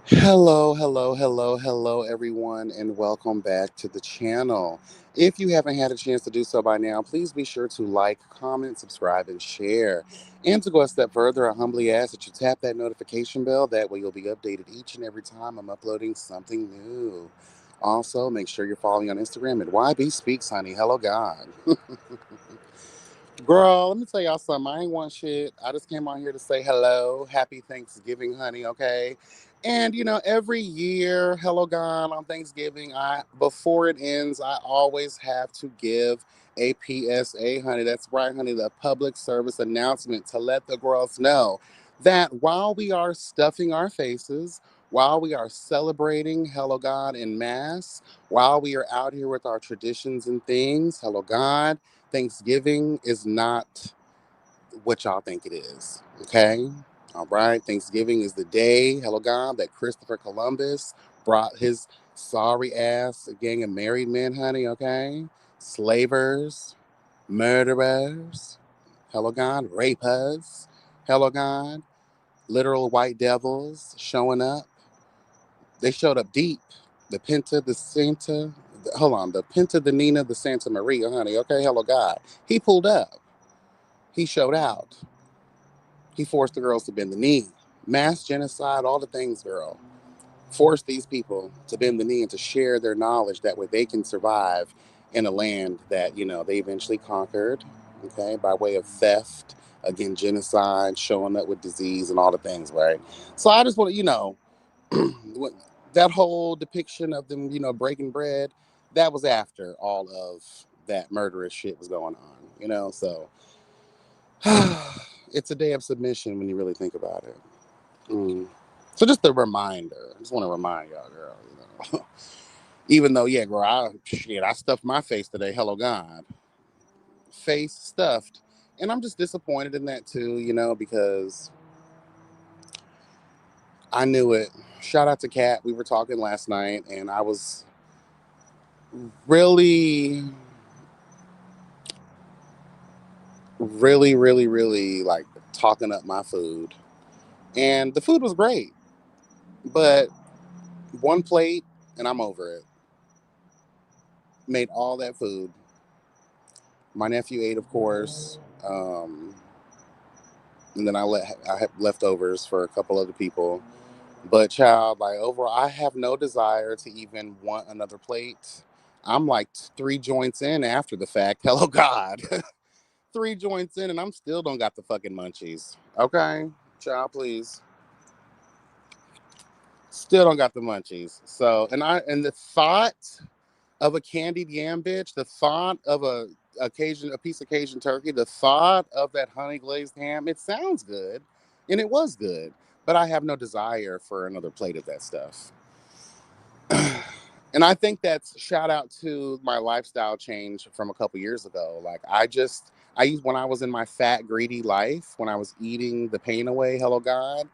Hello, hello, hello, hello, everyone, and welcome back to the channel. If you haven't had a chance to do so by now, please be sure to like, comment, subscribe, and share. And to go a step further, I humbly ask that you tap that notification bell. That way, you'll be updated each and every time I'm uploading something new. Also, make sure you're following on Instagram at YB Speaks, honey. Hello, God. Girl, let me tell y'all something. I ain't want shit. I just came on here to say hello. Happy Thanksgiving, honey, okay? And every year, hello God, on Thanksgiving, I before it ends, I always have to give a PSA, honey. That's right, honey, the public service announcement to let the girls know that while we are stuffing our faces, while we are celebrating hello God in mass, while we are out here with our traditions and things, hello God, Thanksgiving is not what y'all think it is. Okay? All right. Thanksgiving is the day, hello God, that Christopher Columbus brought his sorry ass gang of married men, honey. Okay? Slavers, murderers, hello God, rapers, hello God, literal white devils showing up. They showed up deep. The Pinta, the Santa, hold on, the Pinta, the Nina, the Santa Maria, honey. Okay, hello God. He pulled up. He showed out. He forced the girls to bend the knee. Mass genocide, all the things, girl. Forced these people to bend the knee and to share their knowledge that way they can survive in a land that, they eventually conquered, okay, by way of theft, again, genocide, showing up with disease and all the things, right? So I just want to, that whole depiction of them, breaking bread, that was after all of that murderous shit was going on, so it's a day of submission when you really think about it. Mm. So just a reminder. I just want to remind y'all, girl. Even though, yeah, girl, I stuffed my face today. Hello, God, face stuffed, and I'm just disappointed in that too. Because I knew it. Shout out to Kat. We were talking last night, and I was really, really, really, really like talking up my food, and the food was great, but one plate, and I'm over it. Made all that food. My nephew ate, of course, and then I had leftovers for a couple other people. But child, like overall, I have no desire to even want another plate. I'm like three joints in after the fact. Hello, God, three joints in, and I'm still don't got the fucking munchies. Okay, child, please. Still don't got the munchies. So, and the thought of a candied yam, bitch. The thought of a piece of Cajun turkey. The thought of that honey glazed ham. It sounds good, and it was good, but I have no desire for another plate of that stuff. And I think that's shout out to my lifestyle change from a couple years ago. Like I used when I was in my fat greedy life, when I was eating the pain away. Hello God.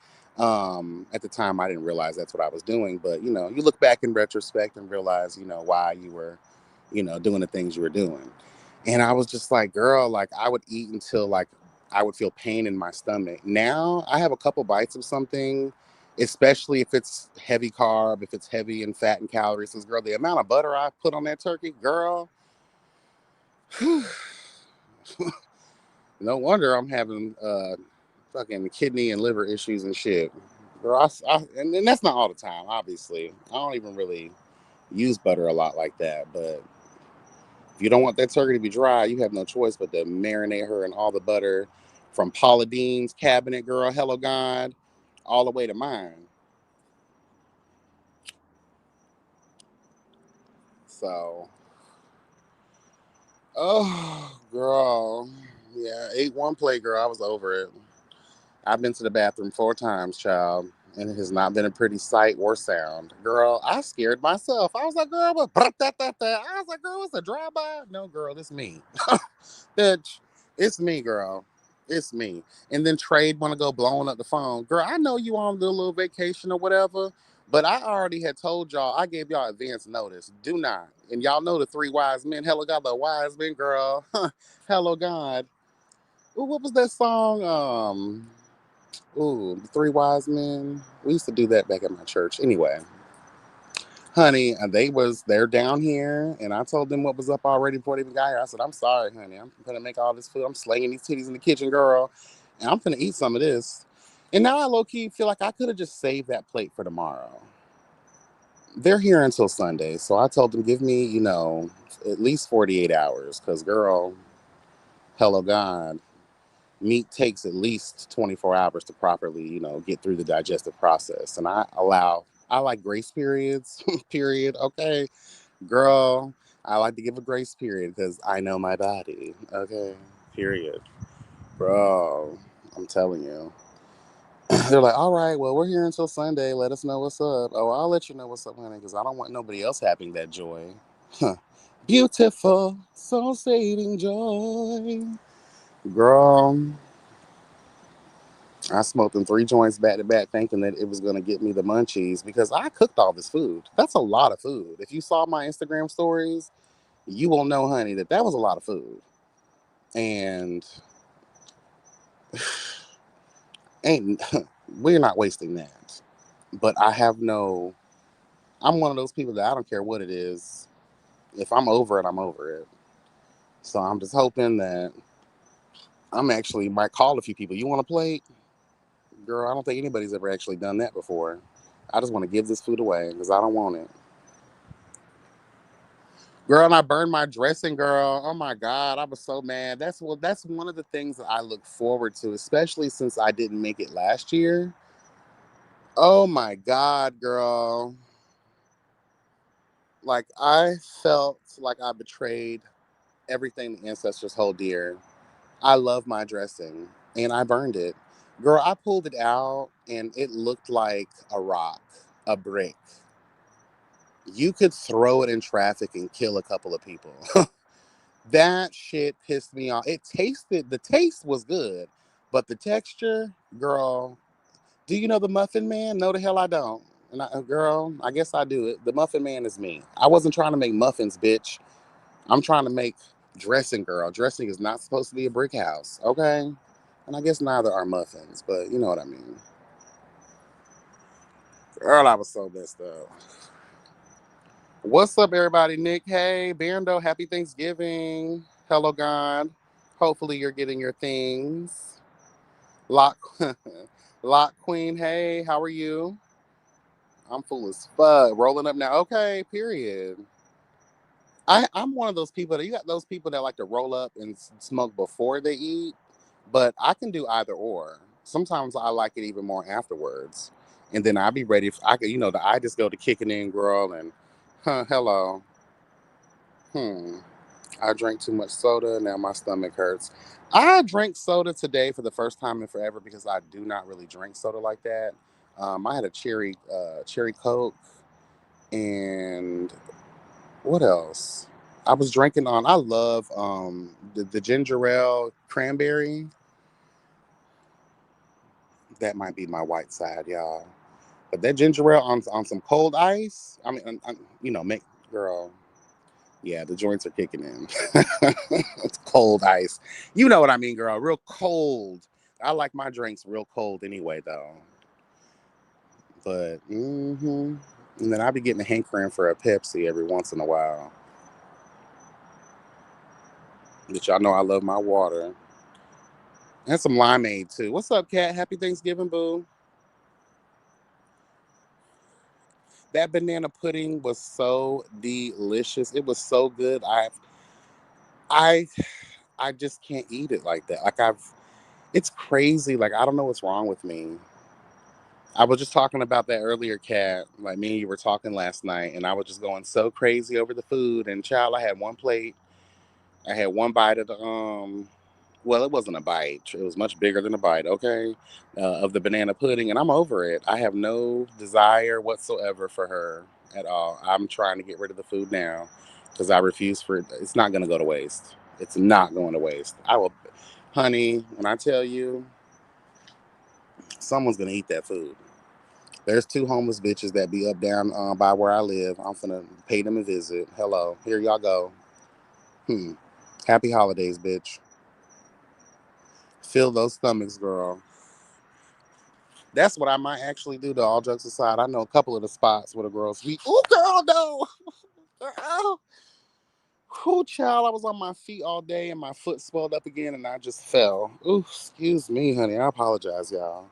At the time, I didn't realize that's what I was doing, but you look back in retrospect and realize why you were, doing the things you were doing. And I was just like, girl, like I would eat until like I would feel pain in my stomach. Now I have a couple bites of something, especially if it's heavy carb, if it's heavy in fat and calories. Because, girl, the amount of butter I put on that turkey, girl, no wonder I'm having fucking kidney and liver issues and shit. Girl, and that's not all the time, obviously. I don't even really use butter a lot like that. But if you don't want that turkey to be dry, you have no choice but to marinate her in all the butter from Paula Dean's cabinet, girl, hello God, all the way to mine. So, oh, girl. Yeah, ate one plate, girl. I was over it. I've been to the bathroom 4 times, child, and it has not been a pretty sight or sound. Girl, I scared myself. I was like, girl, what? I was like, girl, it's a drive-by. No, girl, it's me. Bitch, it's me, girl. It's me. And then Trade want to go blowing up the phone. Girl, I know you on a little vacation or whatever, but I already had told y'all, I gave y'all advance notice. Do not. And y'all know the three wise men. Hello, God, the wise men, girl. Hello, God. Ooh, what was that song? Ooh, the three wise men. We used to do that back at my church. Anyway, honey, they're down here, and I told them what was up already before they even got here. I said, I'm sorry, honey. I'm gonna make all this food. I'm slaying these titties in the kitchen, girl, and I'm gonna eat some of this. And now I low key feel like I could have just saved that plate for tomorrow. They're here until Sunday, so I told them give me, at least 48 hours, because girl, hello God, meat takes at least 24 hours to properly, get through the digestive process. And I like grace periods, period. Okay. Girl, I like to give a grace period because I know my body. Okay. Period. Bro, I'm telling you. They're like, all right, well, we're here until Sunday. Let us know what's up. Oh, I'll let you know what's up, honey, because I don't want nobody else having that joy. Huh. Beautiful, soul saving joy. Girl, I smoked them 3 joints back to back, thinking that it was going to get me the munchies because I cooked all this food. That's a lot of food. If you saw my Instagram stories, you will know, honey, that was a lot of food. And ain't we're not wasting that. But I'm one of those people that I don't care what it is. If I'm over it, I'm over it. So I'm just hoping that I'm actually might call a few people. You want to play? Girl, I don't think anybody's ever actually done that before. I just want to give this food away because I don't want it. Girl, and I burned my dressing, girl. Oh my God, I was so mad. That's one of the things that I look forward to, especially since I didn't make it last year. Oh my God, girl. Like I felt like I betrayed everything the ancestors hold dear. I love my dressing and I burned it. Girl, I pulled it out and it looked like a rock, a brick. You could throw it in traffic and kill a couple of people. That shit pissed me off. The taste was good, but the texture, girl, do you know the Muffin Man? No, the hell I don't. And girl, I guess I do it. The Muffin Man is me. I wasn't trying to make muffins, bitch. I'm trying to make dressing, girl. Dressing is not supposed to be a brick house, okay? And I guess neither are muffins, but you know what I mean. Girl, I was so messed up. What's up, everybody? Nick, hey, Bando, happy Thanksgiving. Hello, God. Hopefully, you're getting your things. Lock, Lock Queen, hey, how are you? I'm full as fuck. Rolling up now. Okay, period. I'm one of those people that you got those people that like to roll up and smoke before they eat, but I can do either or. Sometimes I like it even more afterwards. And then I'll be ready. I could, I just go to kicking in, girl, and hello. Hmm. I drank too much soda. Now my stomach hurts. I drank soda today for the first time in forever because I do not really drink soda like that. I had a cherry Coke, and what else? I was drinking on. I love the ginger ale cranberry. That might be my white side, y'all. But that ginger ale on some cold ice. I mean, make girl. Yeah, the joints are kicking in. It's cold ice. You know what I mean, girl. Real cold. I like my drinks real cold anyway, though. But, And then I'll be getting a hankering for a Pepsi every once in a while. But y'all know I love my water. And some limeade, too. What's up, Kat? Happy Thanksgiving, boo. That banana pudding was so delicious. It was so good. I I just can't eat it like that. It's crazy. Like I don't know what's wrong with me. I was just talking about that earlier, Kat. Like me and you were talking last night, and I was just going so crazy over the food. And child, I had one plate. I had one bite of the Well, it wasn't a bite. It was much bigger than a bite. Okay, of the banana pudding, and I'm over it. I have no desire whatsoever for her at all. I'm trying to get rid of the food now because I refuse for it. It's not going to go to waste. It's not going to waste. I will, honey. When I tell you, someone's going to eat that food. There's 2 homeless bitches that be up down by where I live. I'm finna pay them a visit. Hello, here y'all go. Hmm. Happy holidays, bitch. Fill those stomachs, girl. That's what I might actually do, though, all jokes aside. I know a couple of the spots where the girls be, ooh, girl, no. Girl. Whoo, child, I was on my feet all day and my foot swelled up again and I just fell. Ooh, excuse me, honey. I apologize, y'all.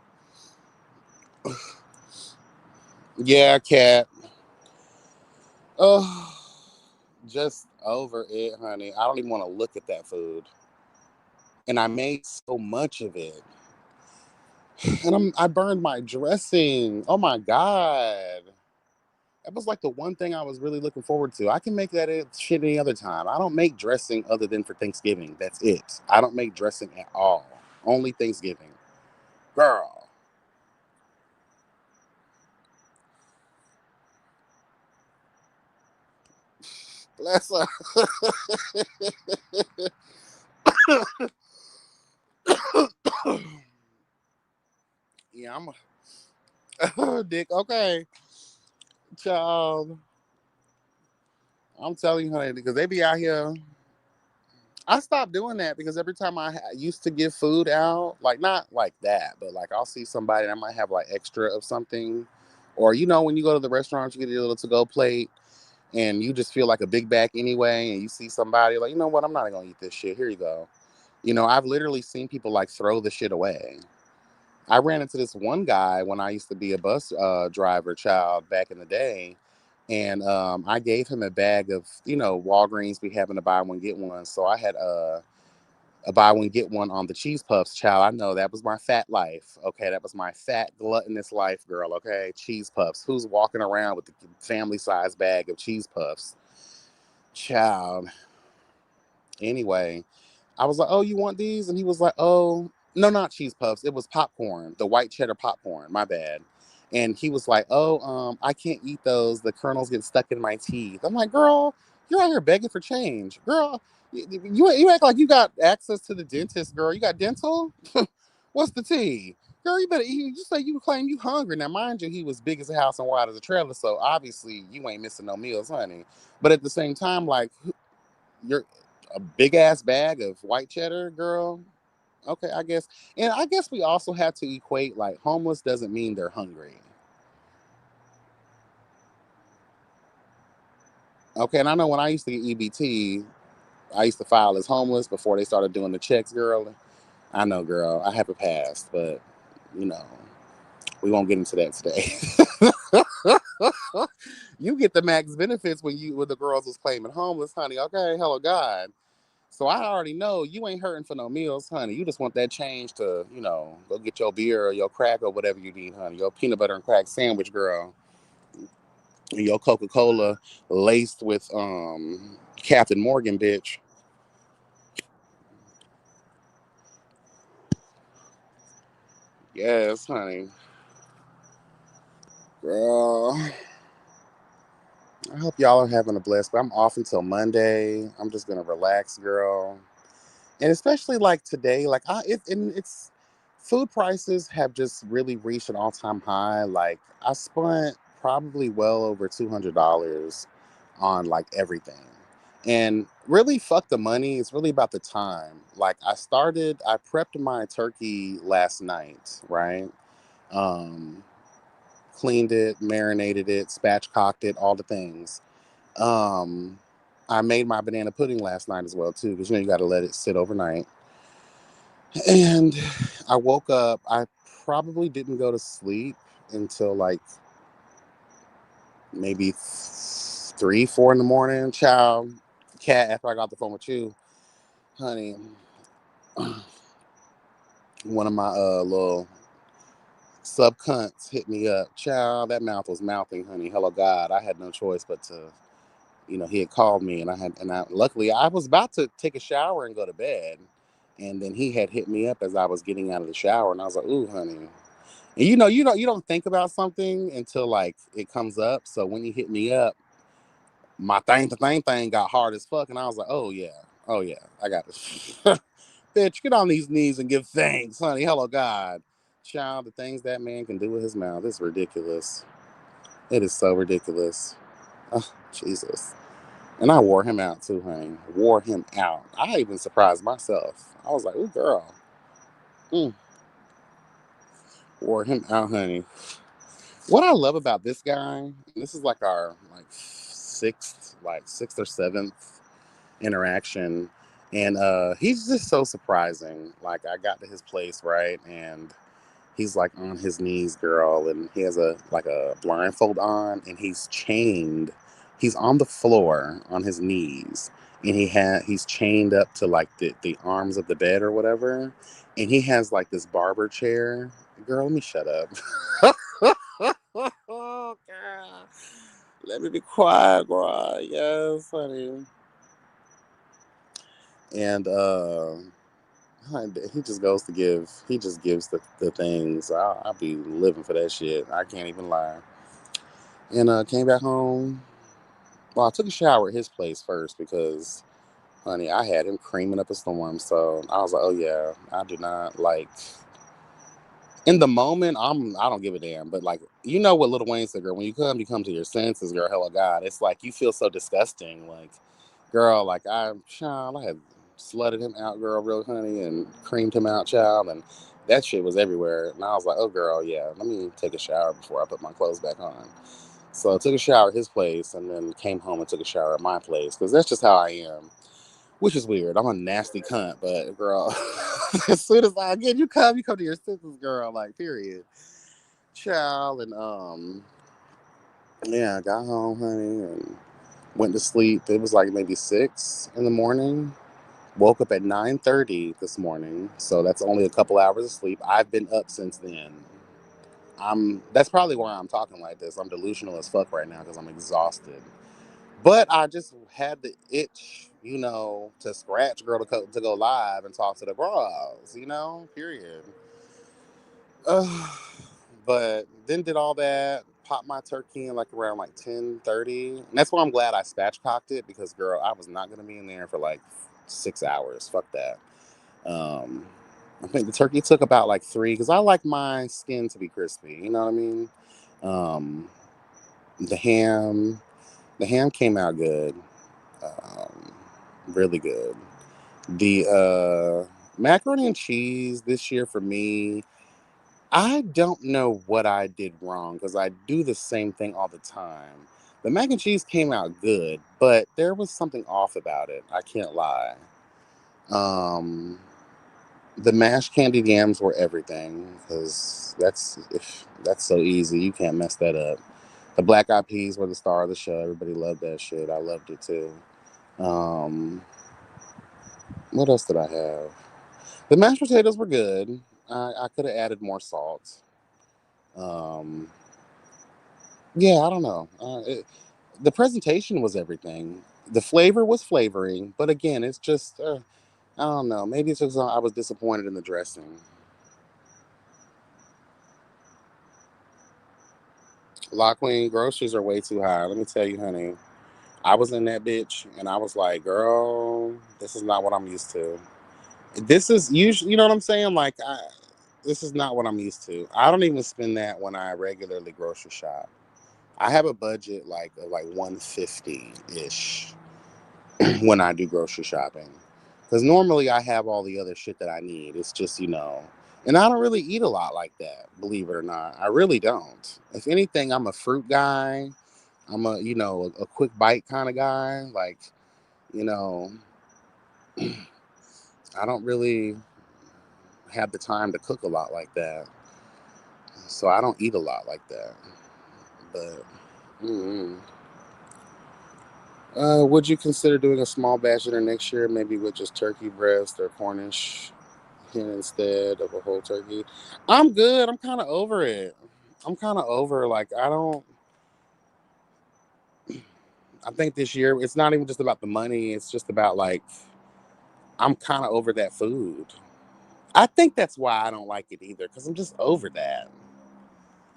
Yeah, cat. Oh, just over it, honey. I don't even want to look at that food. And I made so much of it. And I burned my dressing. Oh my God. That was like the one thing I was really looking forward to. I can make that shit any other time. I don't make dressing other than for Thanksgiving. That's it. I don't make dressing at all. Only Thanksgiving. Girl. Bless her. Yeah, I'm a dick. Okay. Child. I'm telling you, honey, because they be out here. I stopped doing that because every time I used to give food out, like not like that, but like I'll see somebody and I might have like extra of something. Or, when you go to the restaurant, you get a little to go plate and you just feel like a big bag anyway. And you see somebody like, you know what, I'm not going to eat this shit. Here you go. I've literally seen people like throw the shit away. I ran into this one guy when I used to be a bus driver child back in the day. And I gave him a bag of, Walgreens be having to buy one, get one. So I had a buy one get one on the cheese puffs, child. I know that was my fat life. Okay, that was my fat gluttonous life, girl. Okay, cheese puffs. Who's walking around with the family size bag of cheese puffs, child? Anyway, I was like, "Oh, you want these?" And he was like, "Oh, no, not cheese puffs. It was popcorn, the white cheddar popcorn. My bad." And he was like, "Oh, I can't eat those. The kernels get stuck in my teeth." I'm like, "Girl, you're out here begging for change, girl. You act like you got access to the dentist, girl. You got dental. What's the tea?" Girl, you better eat. You say you claim you hungry. Now, mind you, he was big as a house and wide as a trailer, so obviously you ain't missing no meals, honey. But at the same time, like, you're a big ass bag of white cheddar, girl. Okay, I guess. And I guess we also have to equate like homeless doesn't mean they're hungry. Okay, and I know when I used to get EBT, I used to file as homeless before they started doing the checks, girl. I know, girl. I have a past, but you know, we won't get into that today. You get the max benefits when the girls was claiming homeless, honey. Okay, hello God. So I already know you ain't hurting for no meals, honey. You just want that change to, go get your beer or your crack or whatever you need, honey. Your peanut butter and crack sandwich, girl. And your Coca-Cola laced with Captain Morgan, bitch. Yes, honey. Girl. I hope y'all are having a blessed. But I'm off until Monday. I'm just gonna relax, girl. And especially like today, like it's food prices have just really reached an all-time high. Like I spent probably well over $200 on like everything, and really fuck the money. It's really about the time. Like I prepped my turkey last night, right? um Cleaned it, marinated it, spatchcocked it, all the things. um I made my banana pudding last night as well too, because you got to let it sit overnight. And I woke up. I probably didn't go to sleep until like maybe 3, 4 in the morning. Child, cat. After I got the phone with you, honey, one of my little sub cunts hit me up. Child, that mouth was mouthing, honey. Hello, God. I had no choice but to. He had called me, and I luckily I was about to take a shower and go to bed, and then he had hit me up as I was getting out of the shower, and I was like, "Ooh, honey." And you don't think about something until like it comes up. So when you hit me up, my thing got hard as fuck, and I was like, oh yeah, I got this. Bitch, get on these knees and give thanks, honey. Hello, God. Child, the things that man can do with his mouth is ridiculous. It is so ridiculous. Oh, Jesus. And I wore him out too, honey. Wore him out. I even surprised myself. I was like, ooh, girl. Mm. Wore him out, honey. What I love about this guy, and this is like our sixth or seventh interaction, and he's just so surprising. Like I got to his place, right, and he's like on his knees, girl, and he has a blindfold on, and he's chained. He's on the floor on his knees, and he's chained up to like the arms of the bed or whatever, and he has like this barber chair. Girl, let me shut up. Oh, God. Let me be quiet, girl. Yes, honey. And he just goes to give. He just gives the things. I'll be living for that shit. I can't even lie. And came back home. Well, I took a shower at his place first because, honey, I had him creaming up a storm. So I was like, oh yeah, I do not like. In the moment, I don't give a damn. But like, you know what Lil Wayne said, girl. When you come to your senses, girl. Hell of God, it's like you feel so disgusting. Like, girl, like child, I had slutted him out, girl, real honey, and creamed him out, child, and that shit was everywhere. And I was like, oh, girl, yeah, let me take a shower before I put my clothes back on. So I took a shower at his place, and then came home and took a shower at my place because that's just how I am. Which is weird. I'm a nasty cunt, but girl, as soon as I get you come to your senses, girl. Like, period. Child, and yeah, I got home, honey, and went to sleep. It was like maybe 6 in the morning. Woke up at 9:30 this morning, so that's only a couple hours of sleep. I've been up since then. That's probably why I'm talking like this. I'm delusional as fuck right now because I'm exhausted. But I just had the itch, to scratch, girl, to go live and talk to the bras, period. Uh, but then did all that, popped my turkey in like around like 10:30. And that's why I'm glad I spatchcocked it because, girl, I was not going to be in there for like 6 hours. Fuck that. Um, I think the turkey took about like three because I like my skin to be crispy. You know what I mean? Um, the ham, the ham came out good. Um, really good. The macaroni and cheese this year for me, I don't know what I did wrong because I do the same thing all the time. The mac and cheese came out good, but there was something off about it. I can't lie. Um, the mashed candied yams were everything because that's so easy. You can't mess that up. The black eyed peas were the star of the show. Everybody loved that shit. I loved it too. Um, what else did I have? The mashed potatoes were good. I could have added more salt. Um, yeah, I don't know. The presentation was everything. The flavor was flavoring, but again, it's just I don't know. Maybe it's just I was disappointed in the dressing. La Queen groceries are way too high. Let me tell you, honey. I was in that bitch, and I was like, girl, this is not what I'm used to. This is usually, you know what I'm saying? Like, this is not what I'm used to. I don't even spend that when I regularly grocery shop. I have a budget like of like 150 ish when I do grocery shopping. Because normally I have all the other shit that I need. It's just, and I don't really eat a lot like that, believe it or not. I really don't. If anything, I'm a fruit guy. I'm a quick bite kind of guy. Like, you know, I don't really have the time to cook a lot like that. So I don't eat a lot like that. But, mm would you consider doing a small batch dinner next year, maybe with just turkey breast or Cornish hen instead of a whole turkey? I'm good. I'm kind of over it. I'm kind of over. Like I don't. I think this year it's not even just about the money. It's just about like I'm kind of over that food. I think that's why I don't like it either because I'm just over that.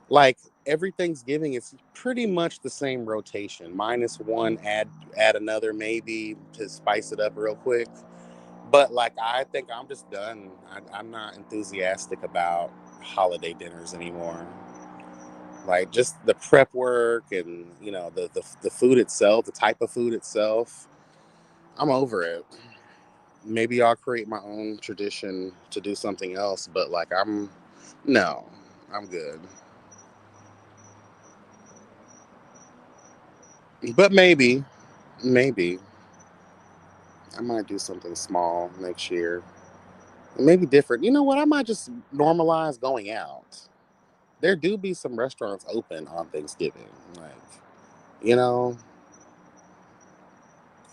Like every Thanksgiving, it's pretty much the same rotation, minus one, add another maybe to spice it up real quick. But like I think I'm just done. I'm not enthusiastic about holiday dinners anymore. Like just the prep work and the food itself, the type of food itself. I'm over it. Maybe I'll create my own tradition to do something else. But like no. I'm good. But maybe I might do something small next year. Maybe different. You know what? I might just normalize going out. There do be some restaurants open on Thanksgiving. Like, you know,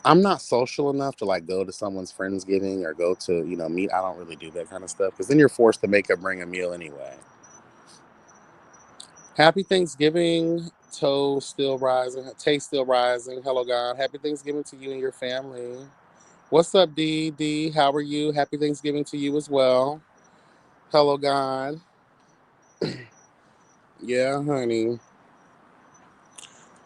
I'm not social enough to like go to someone's friendsgiving or go to, meet. I don't really do that kind of stuff because then you're forced to make or bring a meal anyway. Happy Thanksgiving, Toe still rising, Tay still rising. Hello, God. Happy Thanksgiving to you and your family. What's up, D? D, how are you? Happy Thanksgiving to you as well. Hello, God. Yeah, honey.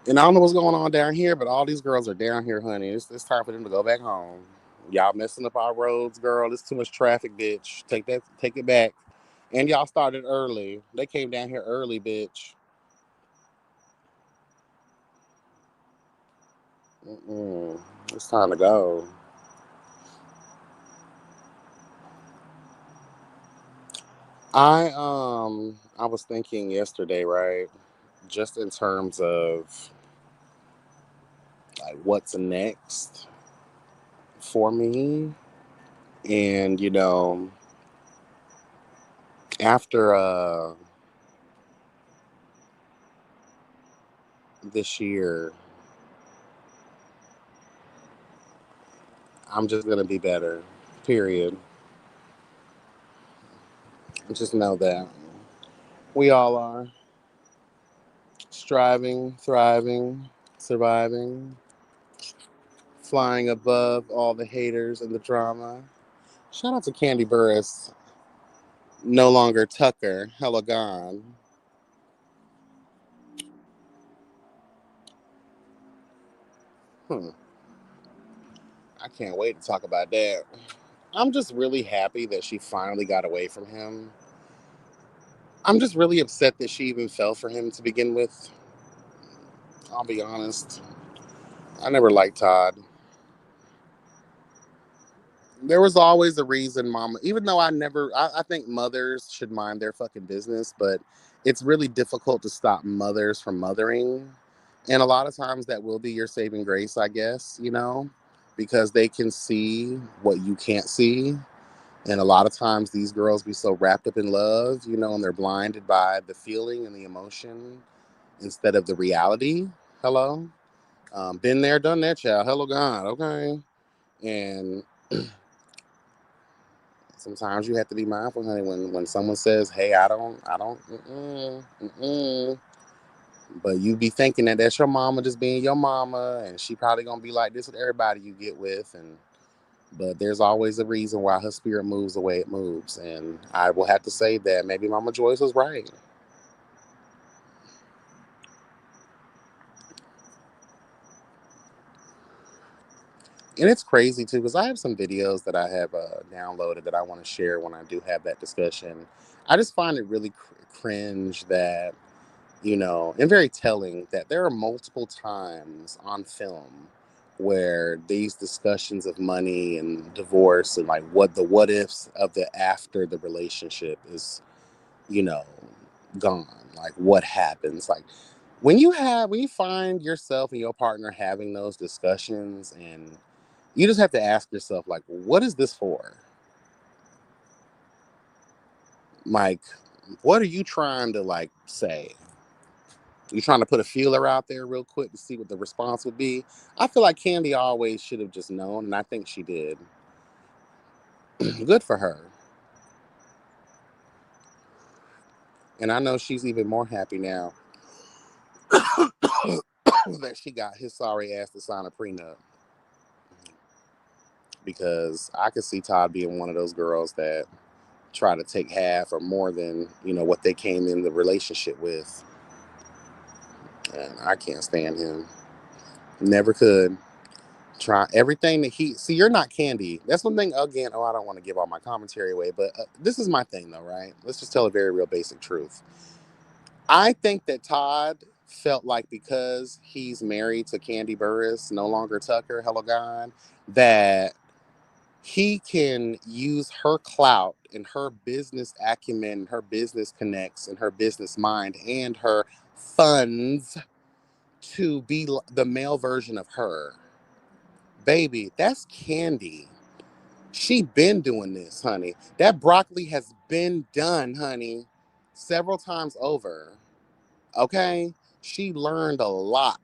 And I don't know what's going on down here, but all these girls are down here, honey. It's time for them to go back home. Y'all messing up our roads, girl. There's too much traffic, bitch. Take it back. And y'all started early. They came down here early, bitch. Mm-mm. It's time to go. I was thinking yesterday, right? Just in terms of like what's next for me. And after this year, I'm just gonna be better. Period. Just know that we all are striving, thriving, surviving, flying above all the haters and the drama. Shout out to Candy Burris, no longer Tucker, hella gone. Hmm. I can't wait to talk about that. I'm just really happy that she finally got away from him. I'm just really upset that she even fell for him to begin with. I'll be honest. I never liked Todd. There was always a reason, mama. Even though I think mothers should mind their fucking business, but it's really difficult to stop mothers from mothering. And a lot of times that will be your saving grace, I guess, because they can see what you can't see. And a lot of times these girls be so wrapped up in love, and they're blinded by the feeling and the emotion instead of the reality. Hello? Been there, done that, child. Hello, God. Okay. And sometimes you have to be mindful, honey, when someone says, "Hey, I don't," but you be thinking that that's your mama just being your mama, and she probably gonna be like this with everybody you get with, and but there's always a reason why her spirit moves the way it moves, and I will have to say that maybe Mama Joyce was right. And it's crazy too because I have some videos that I have downloaded that I want to share when I do have that discussion. I just find it really cringe that and very telling that there are multiple times on film where these discussions of money and divorce and like what ifs of the after the relationship is, you know, gone. Like what happens? Like when you find yourself and your partner having those discussions and you just have to ask yourself, like, what is this for? Like, what are you trying to like say? You trying to put a feeler out there real quick to see what the response would be. I feel like Candy always should have just known, and I think she did. Good for her. And I know she's even more happy now that she got his sorry ass to sign a prenup. Because I could see Todd being one of those girls that try to take half or more than, what they came in the relationship with. And I can't stand him. Never could. Try everything that he see. You're not Candy. That's one thing. Again, oh, I don't want to give all my commentary away, but this is my thing, though, right? Let's just tell a very real basic truth. I think that Todd felt like because he's married to Candy Burris, no longer Tucker, hello God, that he can use her clout and her business acumen, her business connects, and her business mind and her funds to be the male version of her. Baby, that's Candy. She been doing this, honey. That broccoli has been done, honey, several times over. Okay? She learned a lot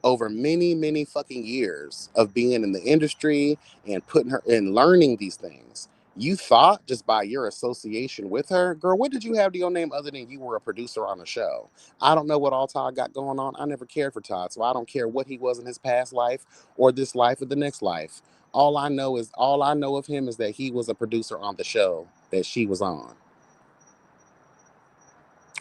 over many, many fucking years of being in the industry and putting her and learning these things. You thought just by your association with her, girl, what did you have to your name other than you were a producer on a show? I don't know what all Todd got going on. I never cared for Todd, so I don't care what he was in his past life or this life or the next life. All I know of him is that he was a producer on the show that she was on.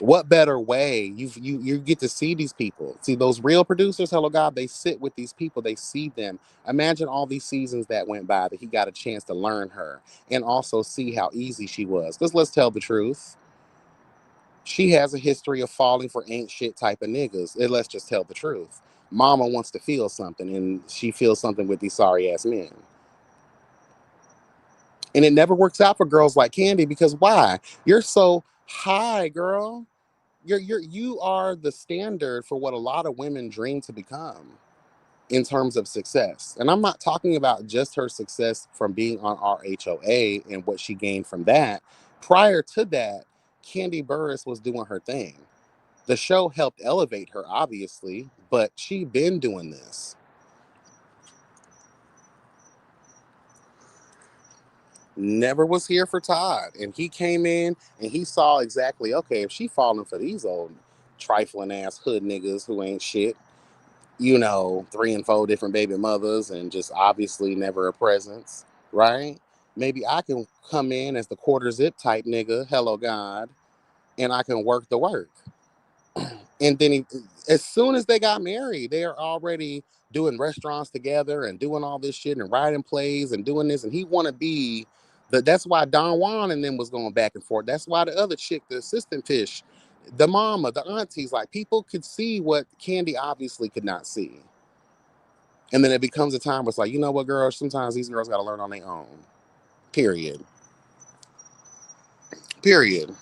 What better way? You get to see these people, see those real producers. Hello God, they sit with these people, they see them. Imagine all these seasons that went by that he got a chance to learn her and also see how easy she was, because let's tell the truth, she has a history of falling for ain't shit type of niggas, and let's just tell the truth. Mama wants to feel something, and she feels something with these sorry ass men, and it never works out for girls like Candy, because why? You're so high, girl. You are the standard for what a lot of women dream to become in terms of success. And I'm not talking about just her success from being on RHOA and what she gained from that. Prior to that, Candy Burris was doing her thing. The show helped elevate her, obviously, but she been doing this. Never was here for Todd. And he came in and he saw exactly, okay, if she falling for these old trifling ass hood niggas who ain't shit, 3 and 4 different baby mothers and just obviously never a presence, right? Maybe I can come in as the quarter zip type nigga, hello God, and I can work the work. And then as soon as they got married, they are already doing restaurants together and doing all this shit and writing plays and doing this. And he want to be that's why Don Juan and them was going back and forth. That's why the other chick, the assistant fish, the mama, the aunties, like people could see what Candy obviously could not see. And then it becomes a time where it's like, you know what, girls, sometimes these girls got to learn on their own. Period. Period.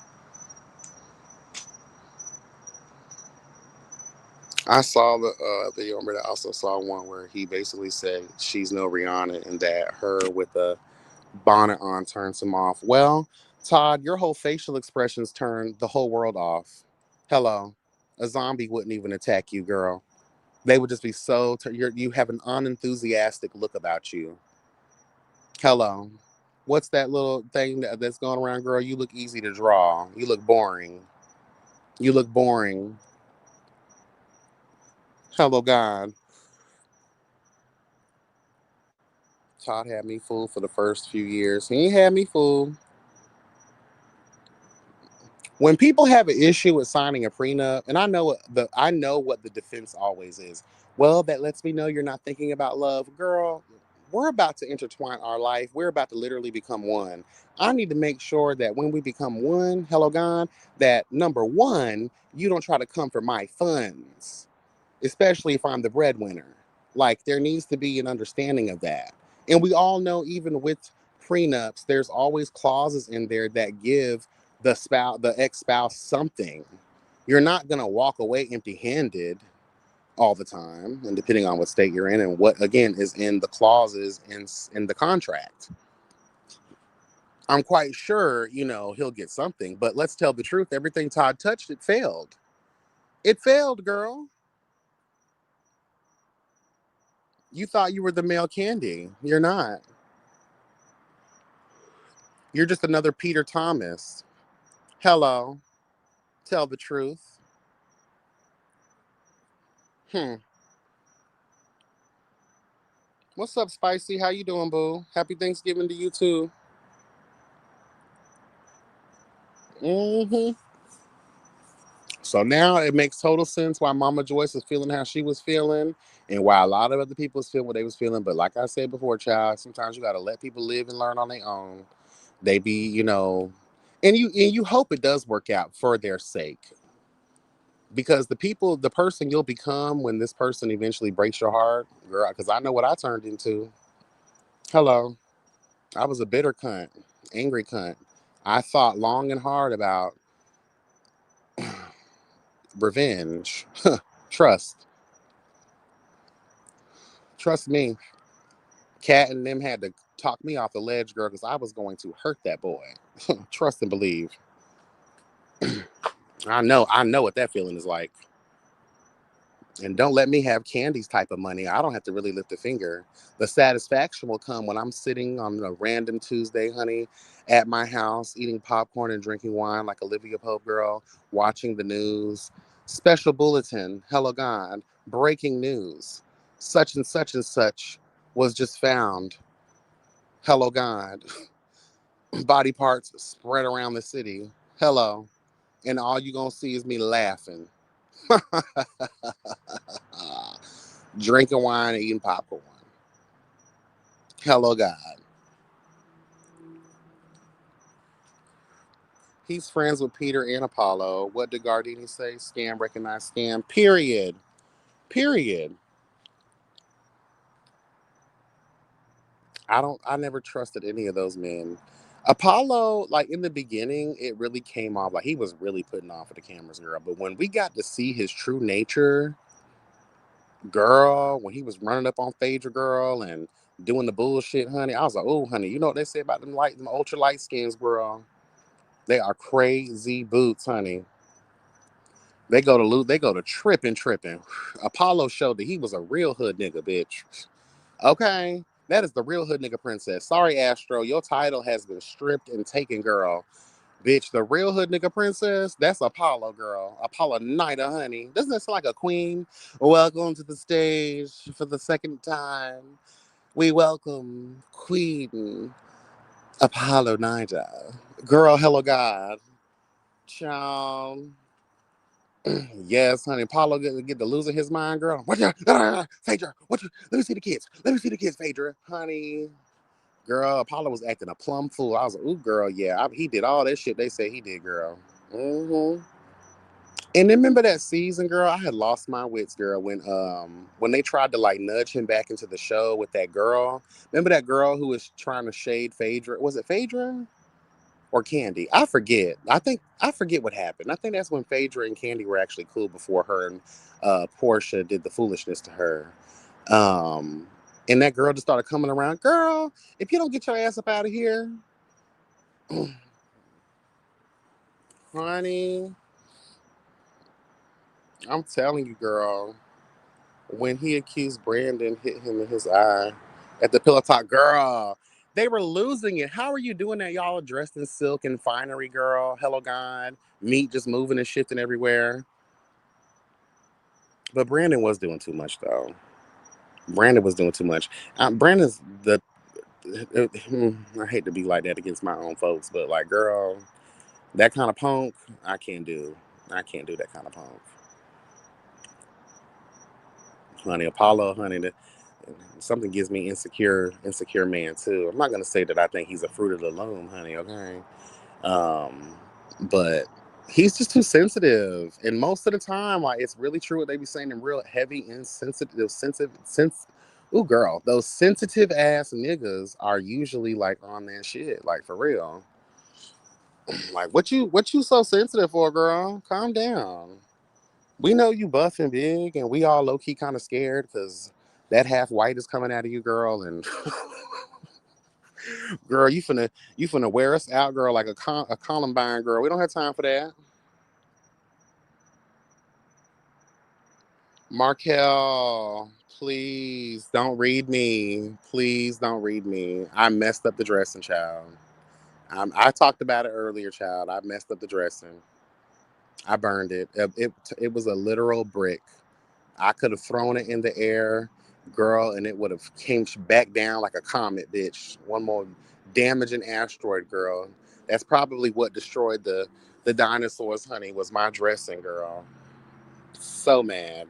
I saw the video, but I also saw one where he basically said she's no Rihanna and that her with a bonnet on turns him off. Well, Todd, your whole facial expressions turn the whole world off. Hello. A zombie wouldn't even attack you, girl. They would just be so, you have an unenthusiastic look about you. Hello. What's that little thing that's going around, girl? You look easy to draw. You look boring. You look boring. Hello, God. Todd had me fooled for the first few years. He ain't had me fooled. When people have an issue with signing a prenup, and I know what the defense always is. Well, that lets me know you're not thinking about love, girl. We're about to intertwine our life. We're about to literally become one. I need to make sure that when we become one, hello God, that number one, you don't try to come for my funds, especially if I'm the breadwinner. Like there needs to be an understanding of that. And we all know, even with prenups, there's always clauses in there that give the ex-spouse something. You're not gonna walk away empty-handed all the time, and depending on what state you're in and what again is in the clauses in the contract. I'm quite sure, he'll get something, but let's tell the truth, everything Todd touched, it failed. It failed, girl. You thought you were the male Candy. You're not. You're just another Peter Thomas. Hello. Tell the truth. Hmm. What's up, Spicy? How you doing, boo? Happy Thanksgiving to you too. Hmm. So now it makes total sense why Mama Joyce is feeling how she was feeling, and why a lot of other people was feeling what they was feeling. But like I said before, child, sometimes you gotta let people live and learn on their own. They be, and you hope it does work out for their sake. Because the person you'll become when this person eventually breaks your heart, girl, because I know what I turned into. Hello. I was a bitter cunt, angry cunt. I thought long and hard about revenge. Trust. Trust me. Cat and them had to talk me off the ledge, girl, because I was going to hurt that boy. Trust and believe. I know what that feeling is like. And don't let me have Candy's type of money. I don't have to really lift a finger. The satisfaction will come when I'm sitting on a random Tuesday, honey, at my house, eating popcorn and drinking wine like Olivia Pope girl, watching the news. Special bulletin, hello God, breaking news. And such was just found. Hello God. Body parts spread around the city. Hello. And all you gonna see is me laughing. Drinking wine and eating popcorn. Hello, God. He's friends with Peter and Apollo. What did Gardini say? Scam, recognize scam. Period. Period. I never trusted any of those men. Apollo, like in the beginning, it really came off like he was really putting on for the cameras, girl. But when we got to see his true nature, girl, when he was running up on Phaedra, girl, and doing the bullshit, honey, I was like, oh, honey, you know what they say about them ultra light skins, girl? They are crazy boots, honey. They go to tripping. Apollo showed that he was a real hood nigga, bitch. Okay. That is the real hood nigga princess. Sorry, Astro. Your title has been stripped and taken, girl. Bitch, the real hood nigga princess, that's Apollo, girl. Apollo Nida, honey. Doesn't that sound like a queen? Welcome to the stage for the second time. We welcome Queen Apollo Nida. Girl, hello God. Child. Yes, honey. Paulo get to losing his mind, girl. What you, Phaedra? What you? Let me see the kids. Let me see the kids, Phaedra. Honey, girl. Apollo was acting a plumb fool. I was like, ooh, girl, yeah. He did all that shit they say he did, girl. And then remember that season, girl? I had lost my wits, girl, when they tried to like nudge him back into the show with that girl. Remember that girl who was trying to shade Phaedra? Was it Phaedra? Or Candy. I forget what happened. I think that's when Phaedra and Candy were actually cool before her and Portia did the foolishness to her. Um, and that girl just started coming around. Girl, if you don't get your ass up out of here, honey, I'm telling you, girl. When he accused Brandon, hit him in his eye at the pillow talk, girl. They were losing it. How are you doing that? Y'all are dressed in silk and finery, girl. Hello, God. Meat just moving and shifting everywhere. But Brandon was doing too much, though. Brandon was doing too much. Brandon's the. I hate to be like that against my own folks, but like, girl, that kind of punk, I can't do. I can't do that kind of punk, honey. Apollo, honey. Something gives me insecure man too. I'm not gonna say that I think he's a fruit of the loom, honey. Okay, um, but he's just too sensitive, and most of the time, like it's really true what they be saying. Them real heavy, insensitive, Ooh, girl, those sensitive ass niggas are usually like on that shit, like for real. Like what you so sensitive for, girl? Calm down. We know you buff and big, and we all low key kind of scared because that half white is coming out of you, girl. And girl, you finna wear us out, girl, like a Columbine, girl. We don't have time for that. Markel, please don't read me. Please don't read me. I messed up the dressing, child. I talked about it earlier, child. I messed up the dressing. I burned it. It was a literal brick. I could have thrown it in the air, girl, and it would have came back down like a comet, bitch. One more damaging asteroid, girl. That's probably what destroyed the dinosaurs, honey, was my dressing, girl. So mad.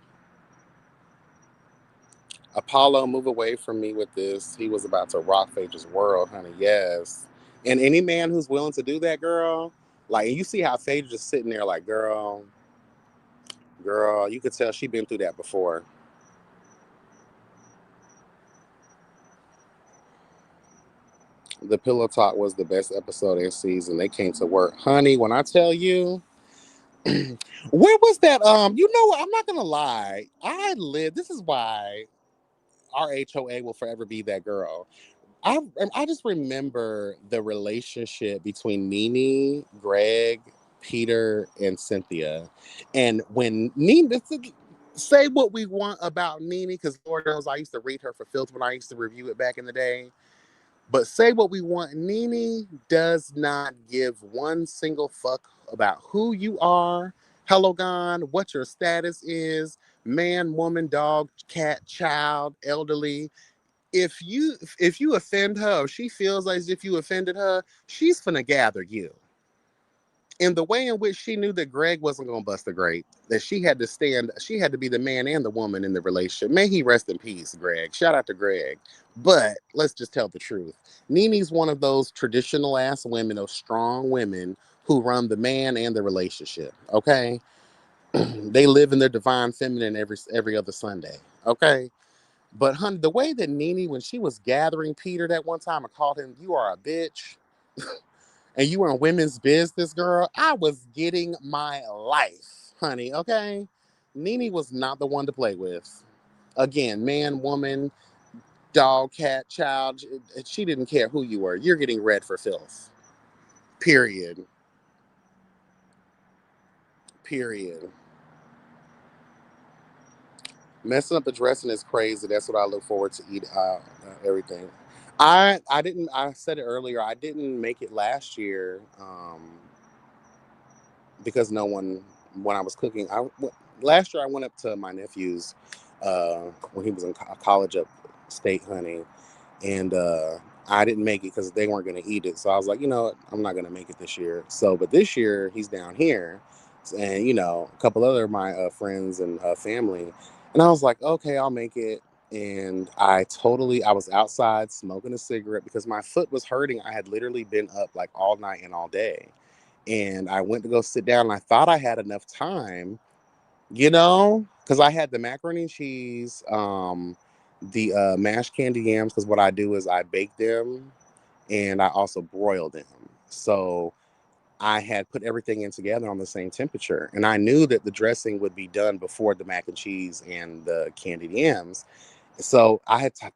Apollo, move away from me with this. He was about to rock Phaedra's world, honey. Yes. And any man who's willing to do that, girl, like, and you see how Phaedra just sitting there like, girl, you could tell she been through that before. The Pillow Talk was the best episode in season. They came to work. Honey, when I tell you, where was that? You know what? I'm not gonna lie. This is why our HOA will forever be that girl. I just remember the relationship between Nene, Greg, Peter, and Cynthia. And when say what we want about Nene, because Lord knows I used to read her for filth when I used to review it back in the day. But say what we want, Nene does not give one single fuck about who you are, hello gone, what your status is, man, woman, dog, cat, child, elderly. If you offend her, or she feels as if you offended her, she's finna gather you. And the way in which she knew that Greg wasn't gonna bust a grape, that she had to be the man and the woman in the relationship. May he rest in peace, Greg. Shout out to Greg. But let's just tell the truth. Nene's one of those traditional ass women, those strong women who run the man and the relationship. Okay. They live in their divine feminine every other Sunday. Okay. But honey, the way that Nene, when she was gathering Peter that one time and called him, "You are a bitch," and you were in women's business, girl, I was getting my life, honey. Okay, Nene was not the one to play with. Again, man, woman, dog, cat, child. She didn't care who you were. You're getting read for filth. Period. Period. Messing up the dressing is crazy. That's what I look forward to eat. Everything. I didn't. I said it earlier. I didn't make it last year because no one. When I was cooking, last year I went up to my nephew's when he was in college up state, honey, and I didn't make it because they weren't going to eat it. So I was like, you know what? I'm not going to make it this year. So, but this year he's down here, and a couple other of my friends and family, and I was like, okay, I'll make it. And I was outside smoking a cigarette because my foot was hurting. I had literally been up like all night and all day. And I went to go sit down and I thought I had enough time, because I had the macaroni and cheese, the mashed candy yams, because what I do is I bake them and I also broil them. So I had put everything in together on the same temperature. And I knew that the dressing would be done before the mac and cheese and the candied yams. So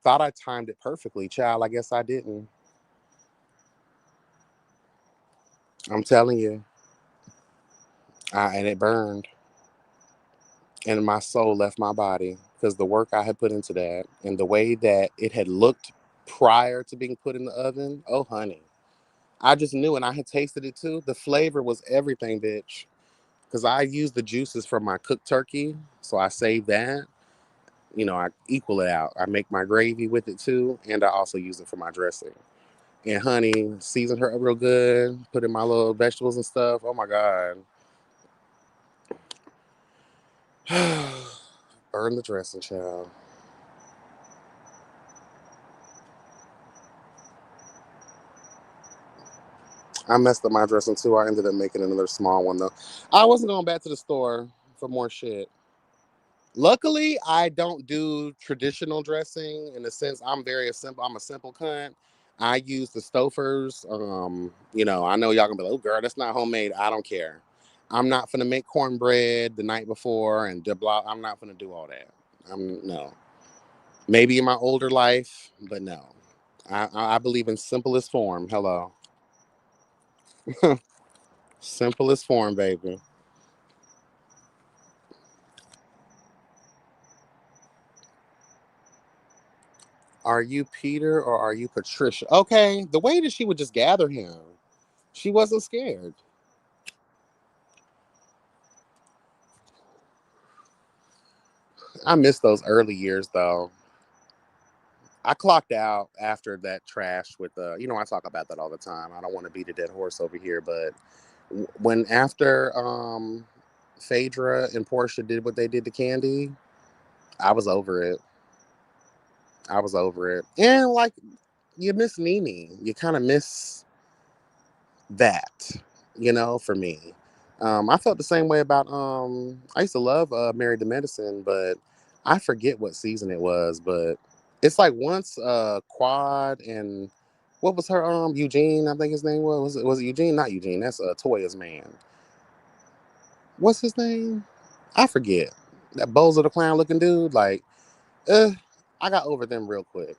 thought I timed it perfectly. Child, I guess I didn't. I'm telling you. And it burned. And my soul left my body because the work I had put into that and the way that it had looked prior to being put in the oven. Oh, honey. I just knew, and I had tasted it too. The flavor was everything, bitch. Because I used the juices from my cooked turkey. So I saved that. I equal it out. I make my gravy with it too. And I also use it for my dressing. And honey, season her up real good. Put in my little vegetables and stuff. Oh my God. Burn the dressing, child. I messed up my dressing too. I ended up making another small one though. I wasn't going back to the store for more shit. Luckily, I don't do traditional dressing in the sense I'm very simple. I'm a simple cunt. I use the Stouffer's. I know y'all gonna be like, "Oh, girl, that's not homemade." I don't care. I'm not gonna make cornbread the night before and blah. I'm not gonna do all that. I'm no. Maybe in my older life, but no. I believe in simplest form. Hello, simplest form, baby. Are you Peter or are you Patricia? Okay, the way that she would just gather him, she wasn't scared. I miss those early years though. I clocked out after that trash with I talk about that all the time. I don't want to beat a dead horse over here, but when after Phaedra and Portia did what they did to Candy, I was over it. I was over it. And like you miss Nene. You kind of miss that, for me. I felt the same way about I used to love Married to Medicine, but I forget what season it was, but it's like once Quad and What was her Eugene? I think his name was it Eugene? Not Eugene. That's Toya's man. What's his name? I forget. That Bozo the Clown looking dude. Like, uh, I got over them real quick.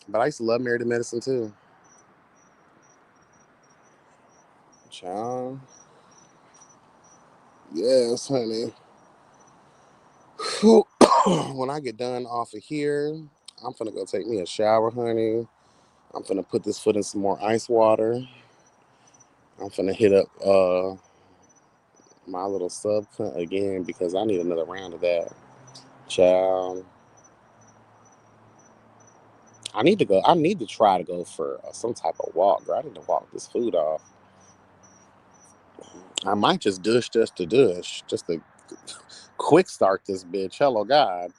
But I used to love Married to Medicine too. Child. Yes, honey. When I get done off of here, I'm finna go take me a shower, honey. I'm finna put this foot in some more ice water. I'm finna hit up my little sub cunt again because I need another round of that. Child. I need to go. I need to try to go for some type of walk, girl. I need to walk this food off. I might just to dush, just to quick start this bitch. Hello, God.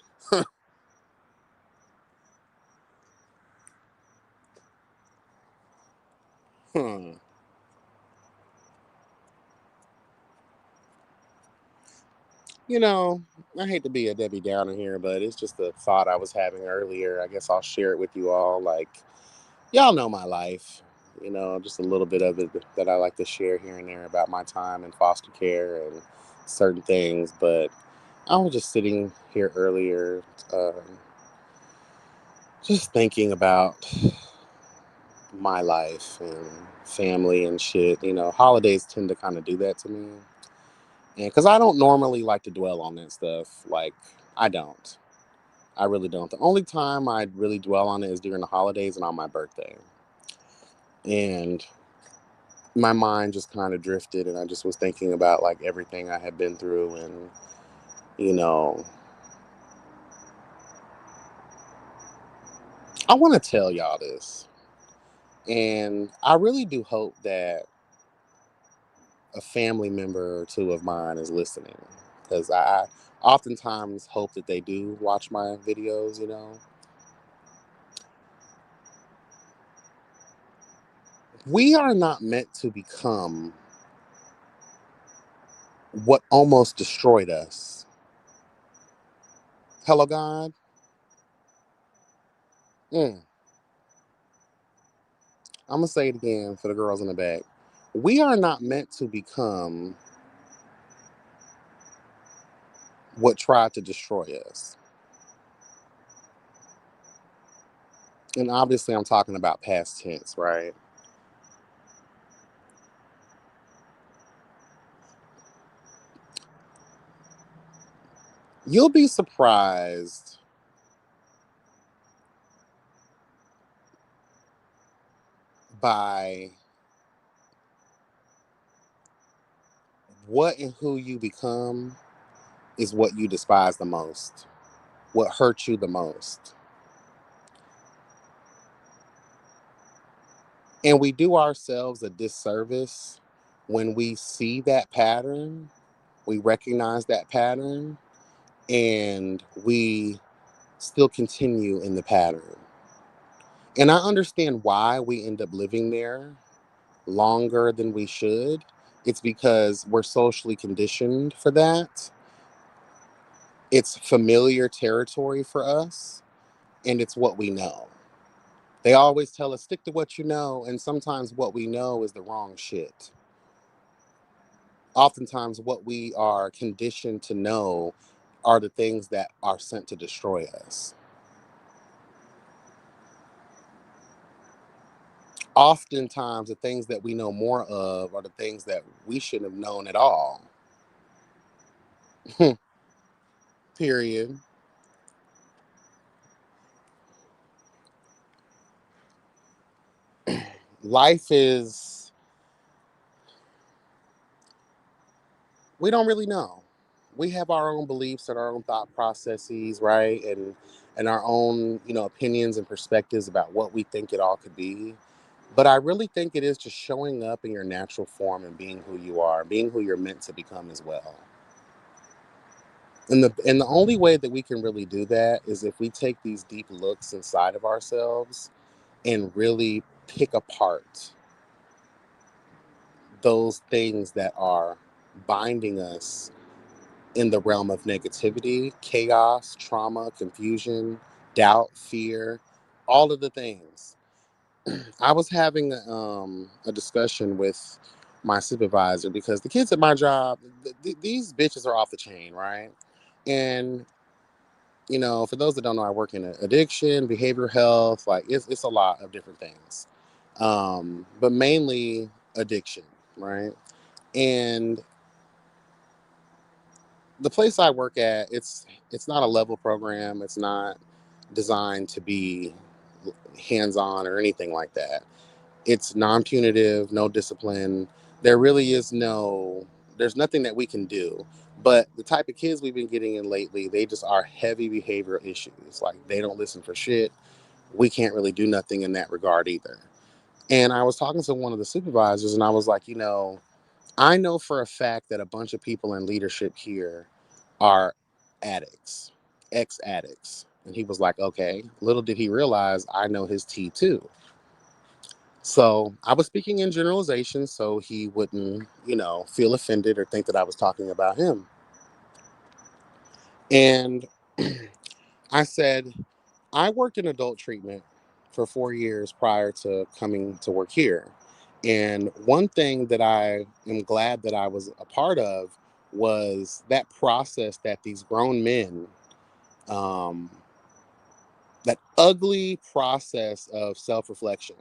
Hmm. You know, I hate to be a Debbie Downer here, but it's just a thought I was having earlier. I guess I'll share it with you all. Like, y'all know my life. Just a little bit of it that I like to share here and there about my time in foster care and certain things. But I was just sitting here earlier, just thinking about my life and family and shit. Holidays tend to kind of do that to me. And because I don't normally like to dwell on that stuff. Like, I don't. I really don't. The only time I really dwell on it is during the holidays and on my birthday. And my mind just kind of drifted and I just was thinking about like everything I had been through and, you know, I want to tell y'all this. And I really do hope that a family member or two of mine is listening because I oftentimes hope that they do watch my videos. We are not meant to become what almost destroyed us. Hello, God. Mm, I'm going to say it again for the girls in the back. We are not meant to become what tried to destroy us. And obviously, I'm talking about past tense, right? You'll be surprised by what and who you become is what you despise the most, what hurts you the most. And we do ourselves a disservice when we see that pattern, we recognize that pattern, and we still continue in the pattern. And I understand why we end up living there longer than we should. It's because we're socially conditioned for that. It's familiar territory for us, and it's what we know. They always tell us stick to what you know, and sometimes what we know is the wrong shit. Oftentimes, what we are conditioned to know are the things that are sent to destroy us. Oftentimes, the things that we know more of are the things that we shouldn't have known at all. Period. Life is, we don't really know. We have our own beliefs and our own thought processes, right? And our own, opinions and perspectives about what we think it all could be. But I really think it is just showing up in your natural form and being who you are, being who you're meant to become as well. And the only way that we can really do that is if we take these deep looks inside of ourselves and really pick apart those things that are binding us in the realm of negativity, chaos, trauma, confusion, doubt, fear. all of the things. I was having a discussion with my supervisor because the kids at my job, these bitches are off the chain, right? And for those that don't know, I work in addiction, behavioral health. Like it's a lot of different things, but mainly addiction, right? And the place I work at, it's not a level program. It's not designed to be hands on or anything like that. It's non-punitive, no discipline. There really is there's nothing that we can do. But the type of kids we've been getting in lately, they just are heavy behavioral issues. Like they don't listen for shit. We can't really do nothing in that regard either. And I was talking to one of the supervisors and I was like, I know for a fact that a bunch of people in leadership here are addicts, ex addicts. And he was like, okay. Little did he realize I know his tea too. So I was speaking in generalization so he wouldn't, feel offended or think that I was talking about him. And I said, I worked in adult treatment for 4 years prior to coming to work here. And one thing that I am glad that I was a part of was that process that these grown men, um, that ugly process of self-reflection.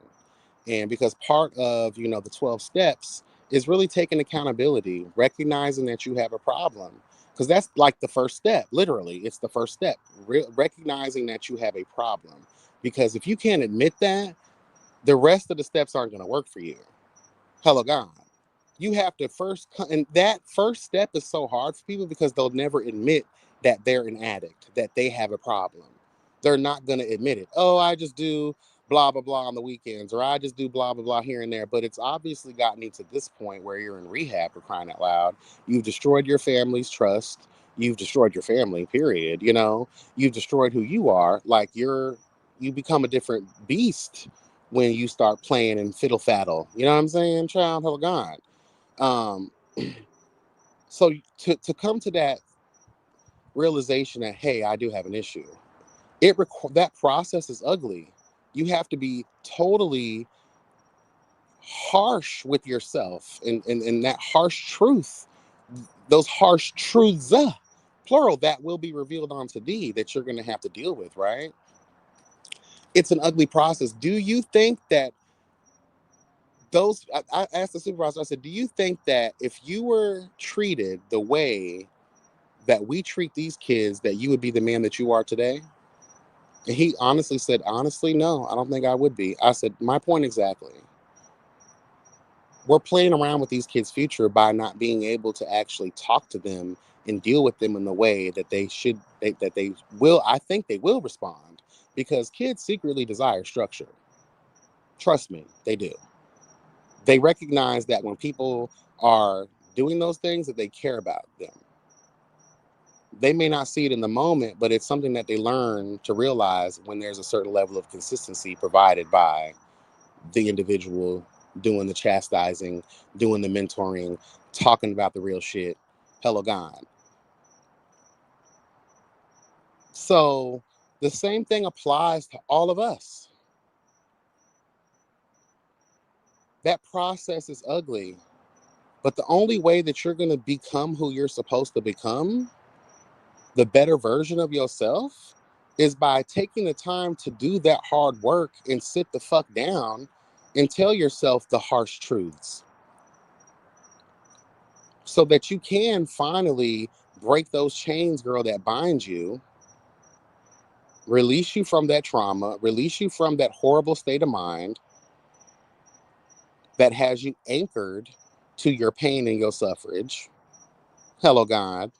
And because part of, the 12 steps is really taking accountability, recognizing that you have a problem. Because that's like the first step, literally. It's the first step, recognizing that you have a problem. Because if you can't admit that, the rest of the steps aren't going to work for you. Hello, God. You have to first, and that first step is so hard for people because they'll never admit that they're an addict, that they have a problem. They're not going to admit it. Oh, I just do blah, blah, blah on the weekends, or I just do blah, blah, blah here and there. But it's obviously gotten you to this point where you're in rehab for crying out loud. You've destroyed your family's trust. You've destroyed your family, period. You've destroyed who you are. Like you become a different beast when you start playing in fiddle faddle. You know what I'm saying? Child, hell God. Um, so to come to that realization that, hey, I do have an issue, that process is ugly. You have to be totally harsh with yourself, and that harsh truth, those harsh truths, plural, that will be revealed onto thee, that you're going to have to deal with, right? It's an ugly process. Do you think that I asked the supervisor, I said, do you think that if you were treated the way that we treat these kids, that you would be the man that you are today? And he honestly said, honestly, no, I don't think I would be. I said, my point exactly. We're playing around with these kids' future by not being able to actually talk to them and deal with them in the way that they should, that they will. I think they will respond because kids secretly desire structure. Trust me, they do. They recognize that when people are doing those things, that they care about them. They may not see it in the moment, but it's something that they learn to realize when there's a certain level of consistency provided by the individual doing the chastising, doing the mentoring, talking about the real shit. Hello, God. So the same thing applies to all of us. That process is ugly, but the only way that you're going to become who you're supposed to become, the better version of yourself, is by taking the time to do that hard work and sit the fuck down and tell yourself the harsh truths so that you can finally break those chains, girl, that bind you, release you from that trauma, release you from that horrible state of mind that has you anchored to your pain and your suffrage. Hello, God.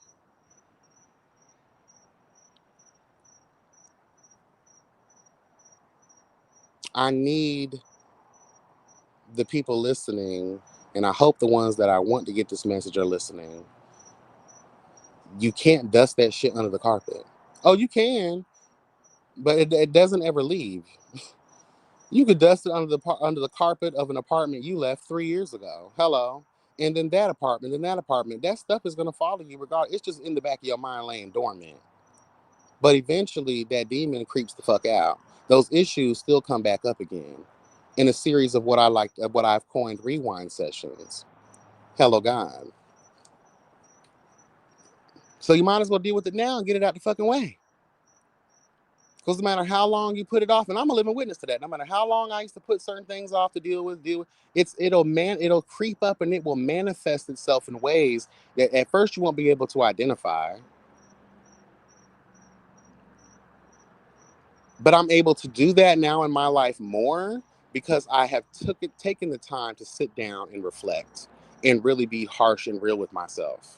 I need the people listening, and I hope the ones that I want to get this message are listening. You can't dust that shit under the carpet. Oh, you can, but it doesn't ever leave. You could dust it under the carpet of an apartment you left 3 years ago. Hello, and then that apartment, then that apartment. That stuff is gonna follow you regardless. It's just in the back of your mind laying dormant. But eventually, that demon creeps the fuck out. those issues still come back up again in a series of what I've coined rewind sessions. Hello, God. So you might as well deal with it now and get it out the fucking way. Because no matter how long you put it off, and I'm a living witness to that. No matter how long I used to put certain things off to deal with, it'll creep up and it will manifest itself in ways that at first you won't be able to identify. But I'm able to do that now in my life more because I have taken the time to sit down and reflect and really be harsh and real with myself.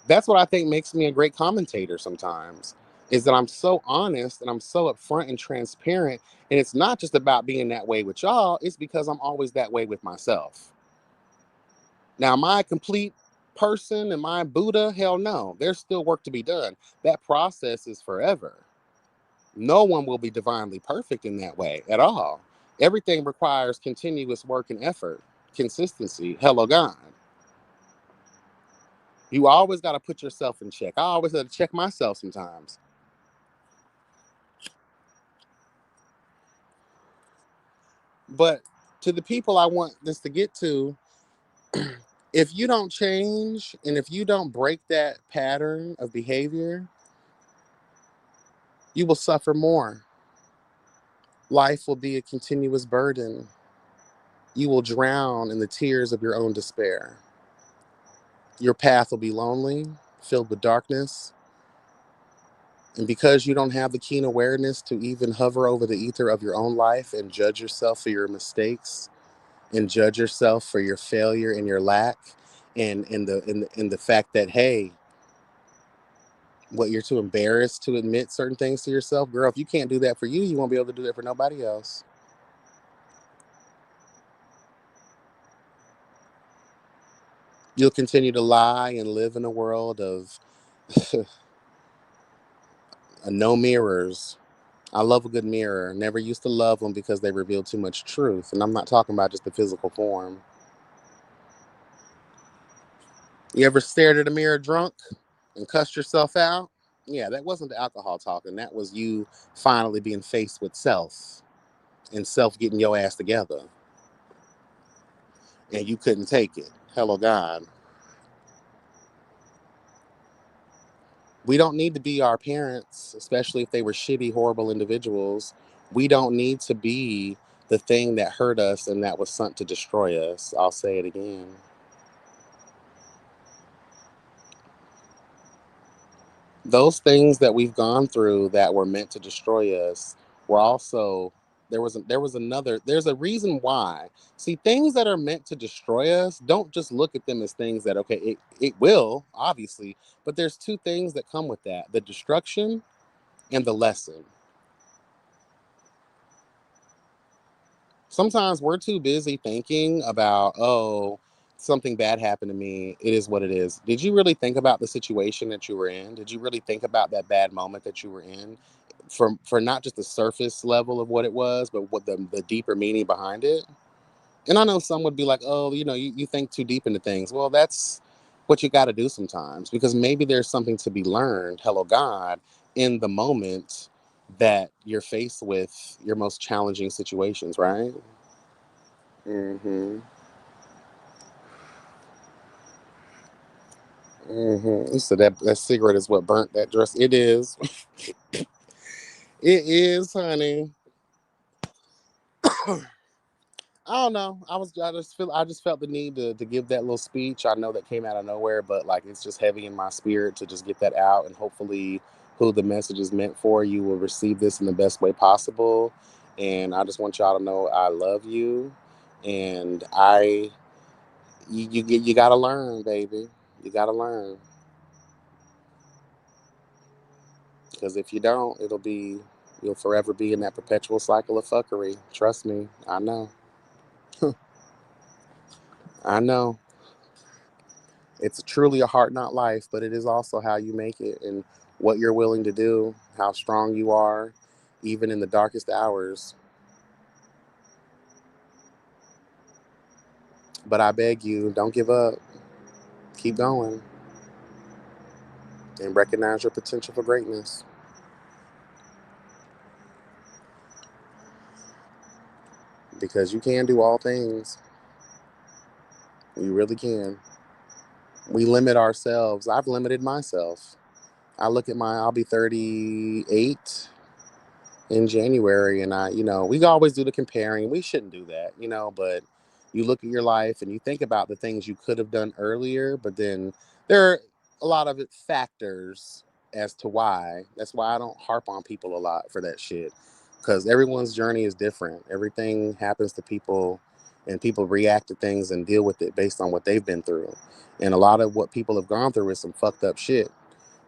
That's what I think makes me a great commentator sometimes, is that I'm so honest and I'm so upfront and transparent. And it's not just about being that way with y'all, it's because I'm always that way with myself. Now, am I a complete person? Am I Buddha? Hell no. There's still work to be done. That process is forever. No one will be divinely perfect in that way at all. Everything requires continuous work and effort, consistency. Hello, God. You always got to put yourself in check. I always have to check myself sometimes. But to the people I want this to get to, if you don't change and if you don't break that pattern of behavior, you will suffer more. Life will be a continuous burden. You will drown in the tears of your own despair. Your path will be lonely, filled with darkness. And because you don't have the keen awareness to even hover over the ether of your own life and judge yourself for your mistakes and judge yourself for your failure and your lack and in the fact that, hey, what, you're too embarrassed to admit certain things to yourself, girl, if you can't do that for you, you won't be able to do that for nobody else. You'll continue to lie and live in a world of no mirrors. I love a good mirror. Never used to love them because they reveal too much truth. And I'm not talking about just the physical form. You ever stared at a mirror drunk and cussed yourself out? Yeah, that wasn't the alcohol talking. That was you finally being faced with self and self getting your ass together. And you couldn't take it. Hello, God. We don't need to be our parents, especially if they were shitty, horrible individuals. We don't need to be the thing that hurt us and that was sent to destroy us. I'll say it again. Those things that we've gone through that were meant to destroy us were also, there's a reason why. See, things that are meant to destroy us, don't just look at them as things that, okay, it will obviously, but there's two things that come with that: the destruction and the lesson. Sometimes we're too busy thinking about, oh, something bad happened to me, it is what it is. Did you really think about the situation that you were in? Did you really think about that bad moment that you were in, for not just the surface level of what it was, but what the deeper meaning behind it? And I know some would be like, oh, you think too deep into things. Well, that's what you got to do sometimes, because maybe there's something to be learned, hello God, in the moment that you're faced with your most challenging situations, right? Mm-hmm. Mm-hmm. So that cigarette is what burnt that dress. It is. It is, honey. I don't know. I just felt the need to give that little speech. I know that came out of nowhere, but like it's just heavy in my spirit to just get that out, and hopefully who the message is meant for, you will receive this in the best way possible. And I just want y'all to know I love you, and you gotta learn, baby. You gotta learn, because if you don't, you'll forever be in that perpetual cycle of fuckery. Trust me, I know. I know. It's truly a hard not life, but it is also how you make it and what you're willing to do, how strong you are, even in the darkest hours. But I beg you, don't give up. Keep going and recognize your potential for greatness. because you can do all things. You really can. We limit ourselves. I've limited myself. I'll be 38 in January, and we always do the comparing. We shouldn't do that, but you look at your life and you think about the things you could have done earlier, but then there are a lot of factors as to why. That's why I don't harp on people a lot for that shit, because everyone's journey is different. Everything happens to people, and people react to things and deal with it based on what they've been through. And a lot of what people have gone through is some fucked up shit.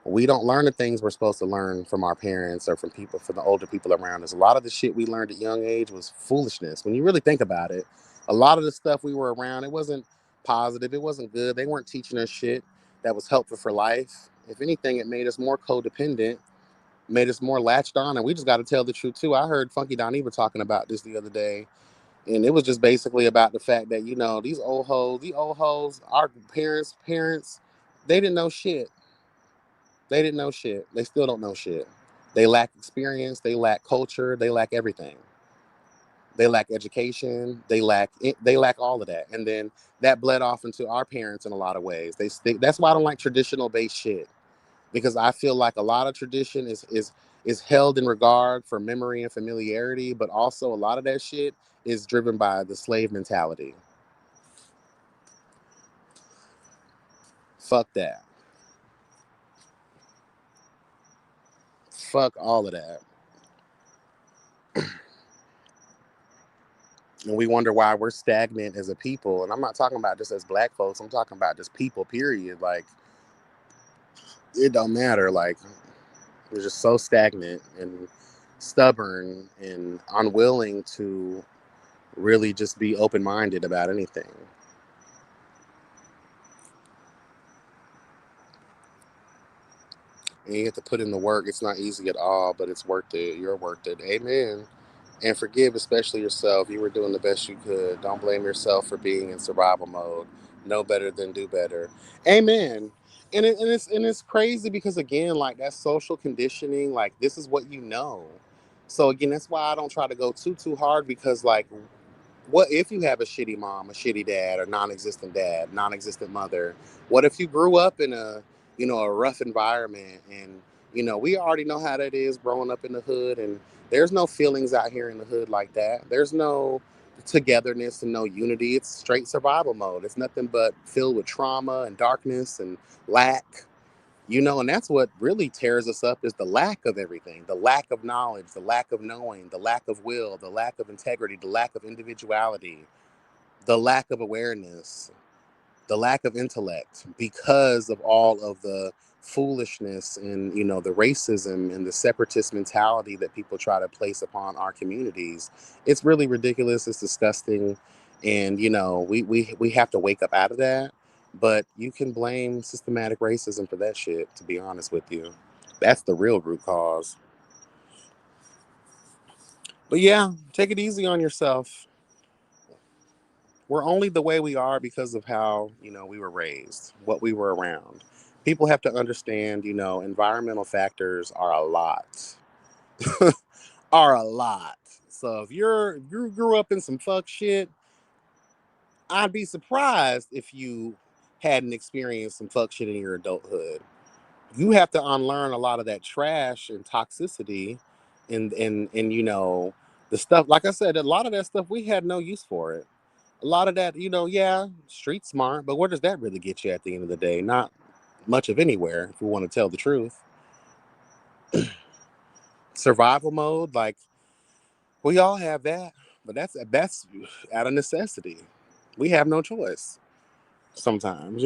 We don't learn the things we're supposed to learn from our parents or from the older people around us. A lot of the shit we learned at young age was foolishness. When you really think about it, a lot of the stuff we were around, it wasn't positive, it wasn't good. They weren't teaching us shit that was helpful for life. If anything, it made us more codependent, made us more latched on, and we just got to tell the truth too. I heard Funky Dineva talking about this the other day, and it was just basically about the fact that these old hoes, our parents, they didn't know shit. They didn't know shit. They still don't know shit. They lack experience. They lack culture. They lack everything. They lack education. They lack all of that. And then that bled off into our parents in a lot of ways. That's why I don't like traditional based shit, because I feel like a lot of tradition is held in regard for memory and familiarity, but also a lot of that shit is driven by the slave mentality. Fuck that. Fuck all of that. And we wonder why we're stagnant as a people. And I'm not talking about just as black folks. I'm talking about just people, period. Like, it don't matter. Like, we're just so stagnant and stubborn and unwilling to really just be open-minded about anything. And you have to put in the work. It's not easy at all, but it's worth it. You're worth it. Amen. And forgive especially yourself. You were doing the best you could. Don't blame yourself for being in survival mode. Know better than do better. Amen. And it's crazy because, again, like, that social conditioning, like, this is what you know. So again, that's why I don't try to go too hard, because, like, what if you have a shitty mom, a shitty dad, or non-existent dad, non-existent mother? What if you grew up in a rough environment, and we already know how that is growing up in the hood, and there's no feelings out here in the hood like that. There's no togetherness and no unity. It's straight survival mode. It's nothing but filled with trauma and darkness and lack. And that's what really tears us up, is the lack of everything, the lack of knowledge, the lack of knowing, the lack of will, the lack of integrity, the lack of individuality, the lack of awareness, the lack of intellect, because of all of the foolishness and the racism and the separatist mentality that people try to place upon our communities. It's really ridiculous. It's disgusting. And we have to wake up out of that. But you can blame systematic racism for that shit, to be honest with you. That's the real root cause. But yeah, take it easy on yourself. We're only the way we are because of how we were raised, what we were around. People have to understand, environmental factors are a lot. Are a lot. So if you grew up in some fuck shit, I'd be surprised if you hadn't experienced some fuck shit in your adulthood. You have to unlearn a lot of that trash and toxicity, and the stuff. Like I said, a lot of that stuff, we had no use for it. A lot of that, yeah, street smart, but where does that really get you at the end of the day? Not much of anywhere, if we want to tell the truth. Survival mode, like, we all have that, but that's out of necessity. We have no choice sometimes.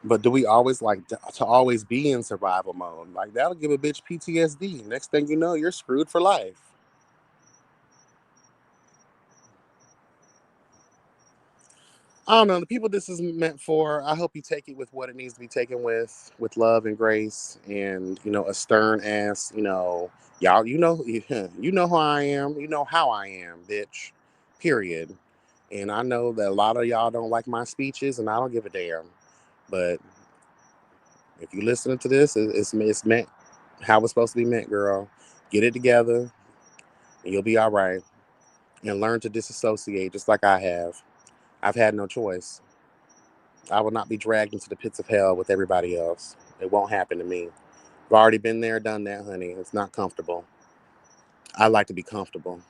But do we always like to always be in survival mode? Like, that'll give a bitch PTSD. Next thing you know, you're screwed for life. I don't know. The people this is meant for, I hope you take it with what it needs to be taken with love and grace, and a stern ass, y'all. You know who I am. You know how I am, bitch. Period. And I know that a lot of y'all don't like my speeches, and I don't give a damn. But if you listening to this, it's meant how it's supposed to be meant, girl. Get it together, and you'll be all right. and learn to disassociate just like I have. I've had no choice. I will not be dragged into the pits of hell with everybody else. It won't happen to me. I've already been there, done that, honey. It's not comfortable. I like to be comfortable.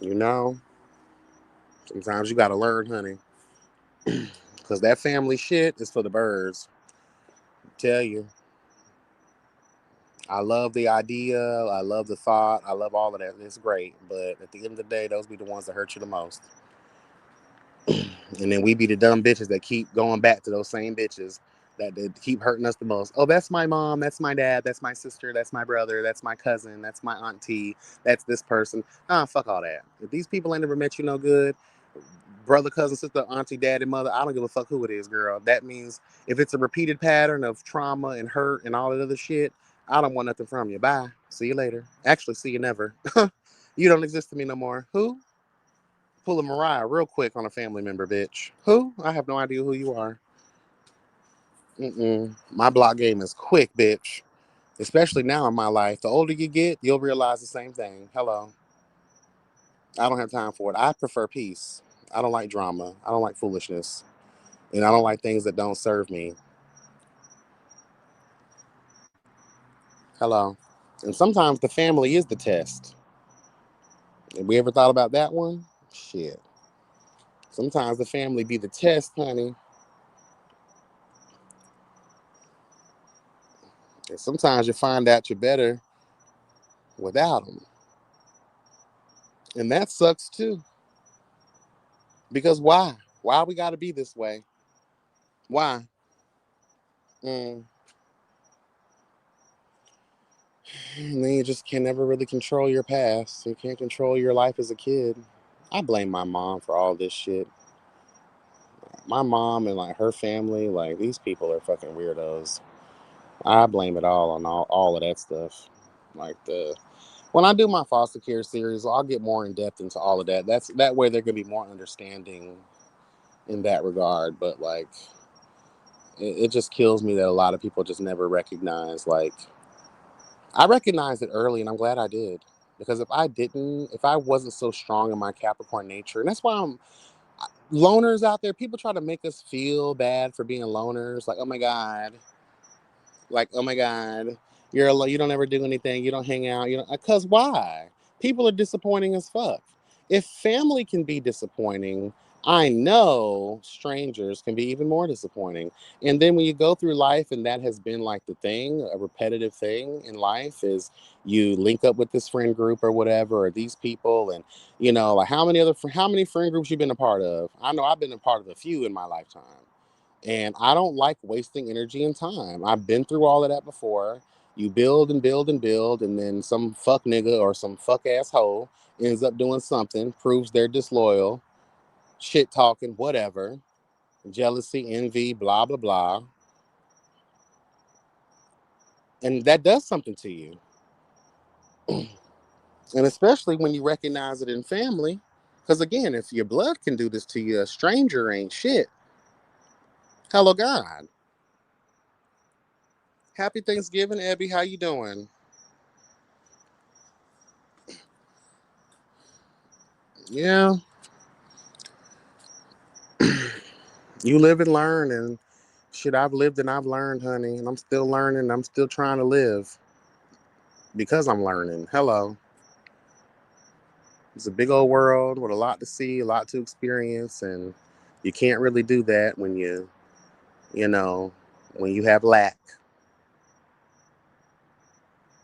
You know, sometimes you got to learn, honey. Because that family shit is for the birds. I tell you, I love the idea. I love the thought. I love all of that. It's great. But at the end of the day, those be the ones that hurt you the most. And then we be the dumb bitches that keep going back to those same bitches that keep hurting us the most. Oh, that's my mom. That's my dad. That's my sister. That's my brother. That's my cousin. That's my auntie. That's this person. Fuck all that. If these people ain't never met you no good, brother, cousin, sister, auntie, daddy, mother, I don't give a fuck who it is, girl. That means if it's a repeated pattern of trauma and hurt and all that other shit, I don't want nothing from you. Bye. See you later. Actually, see you never. You don't exist to me no more. Who? Pull a Mariah real quick on a family member, bitch. Who? I have no idea who you are. My block game is quick, bitch. Especially now in my life. The older you get, you'll realize the same thing. Hello. I don't have time for it. I prefer peace. I don't like drama. I don't like foolishness. And I don't like things that don't serve me. Hello. And sometimes the family is the test. Have we ever thought about that one? Shit. Sometimes the family be the test, honey. And sometimes you find out you're better without them. And that sucks too. Because why? Why we got to be this way? Why? Mm. And then you just can never really control your past. You can't control your life as a kid. I blame my mom for all this shit. My mom and like her family, like these people are fucking weirdos. I blame it all on all of that stuff. Like the when I do my foster care series, I'll get more in depth into all of that. That's that way there can be more understanding in that regard. But like it just kills me that a lot of people just never recognize like I recognized it early, and I'm glad I did. Because if I didn't, if I wasn't so strong in my Capricorn nature, and that's why I'm loners out there, people try to make us feel bad for being loners. Like, oh my God, you don't ever do anything, you don't hang out, you know, because why? People are disappointing as fuck. If family can be disappointing, I know strangers can be even more disappointing. And then when you go through life, and that has been like the thing, a repetitive thing in life is you link up with this friend group or whatever, or these people, and you know, like how many friend groups you've been a part of? I know I've been a part of a few in my lifetime. And I don't like wasting energy and time. I've been through all of that before. You build and build and build, and then some fuck nigga or some fuck asshole ends up doing something, proves they're disloyal, shit talking, whatever, jealousy, envy, blah, blah, blah. And that does something to you. And especially when you recognize it in family. Because again, if your blood can do this to you, a stranger ain't shit. Hello, God. Happy Thanksgiving, Abby. How you doing? Yeah, you live and learn, and shit, I've lived and I've learned, honey, and I'm still learning. I'm still trying to live because I'm learning. Hello. It's a big old world with a lot to see, a lot to experience, and you can't really do that when you know, when you have lack.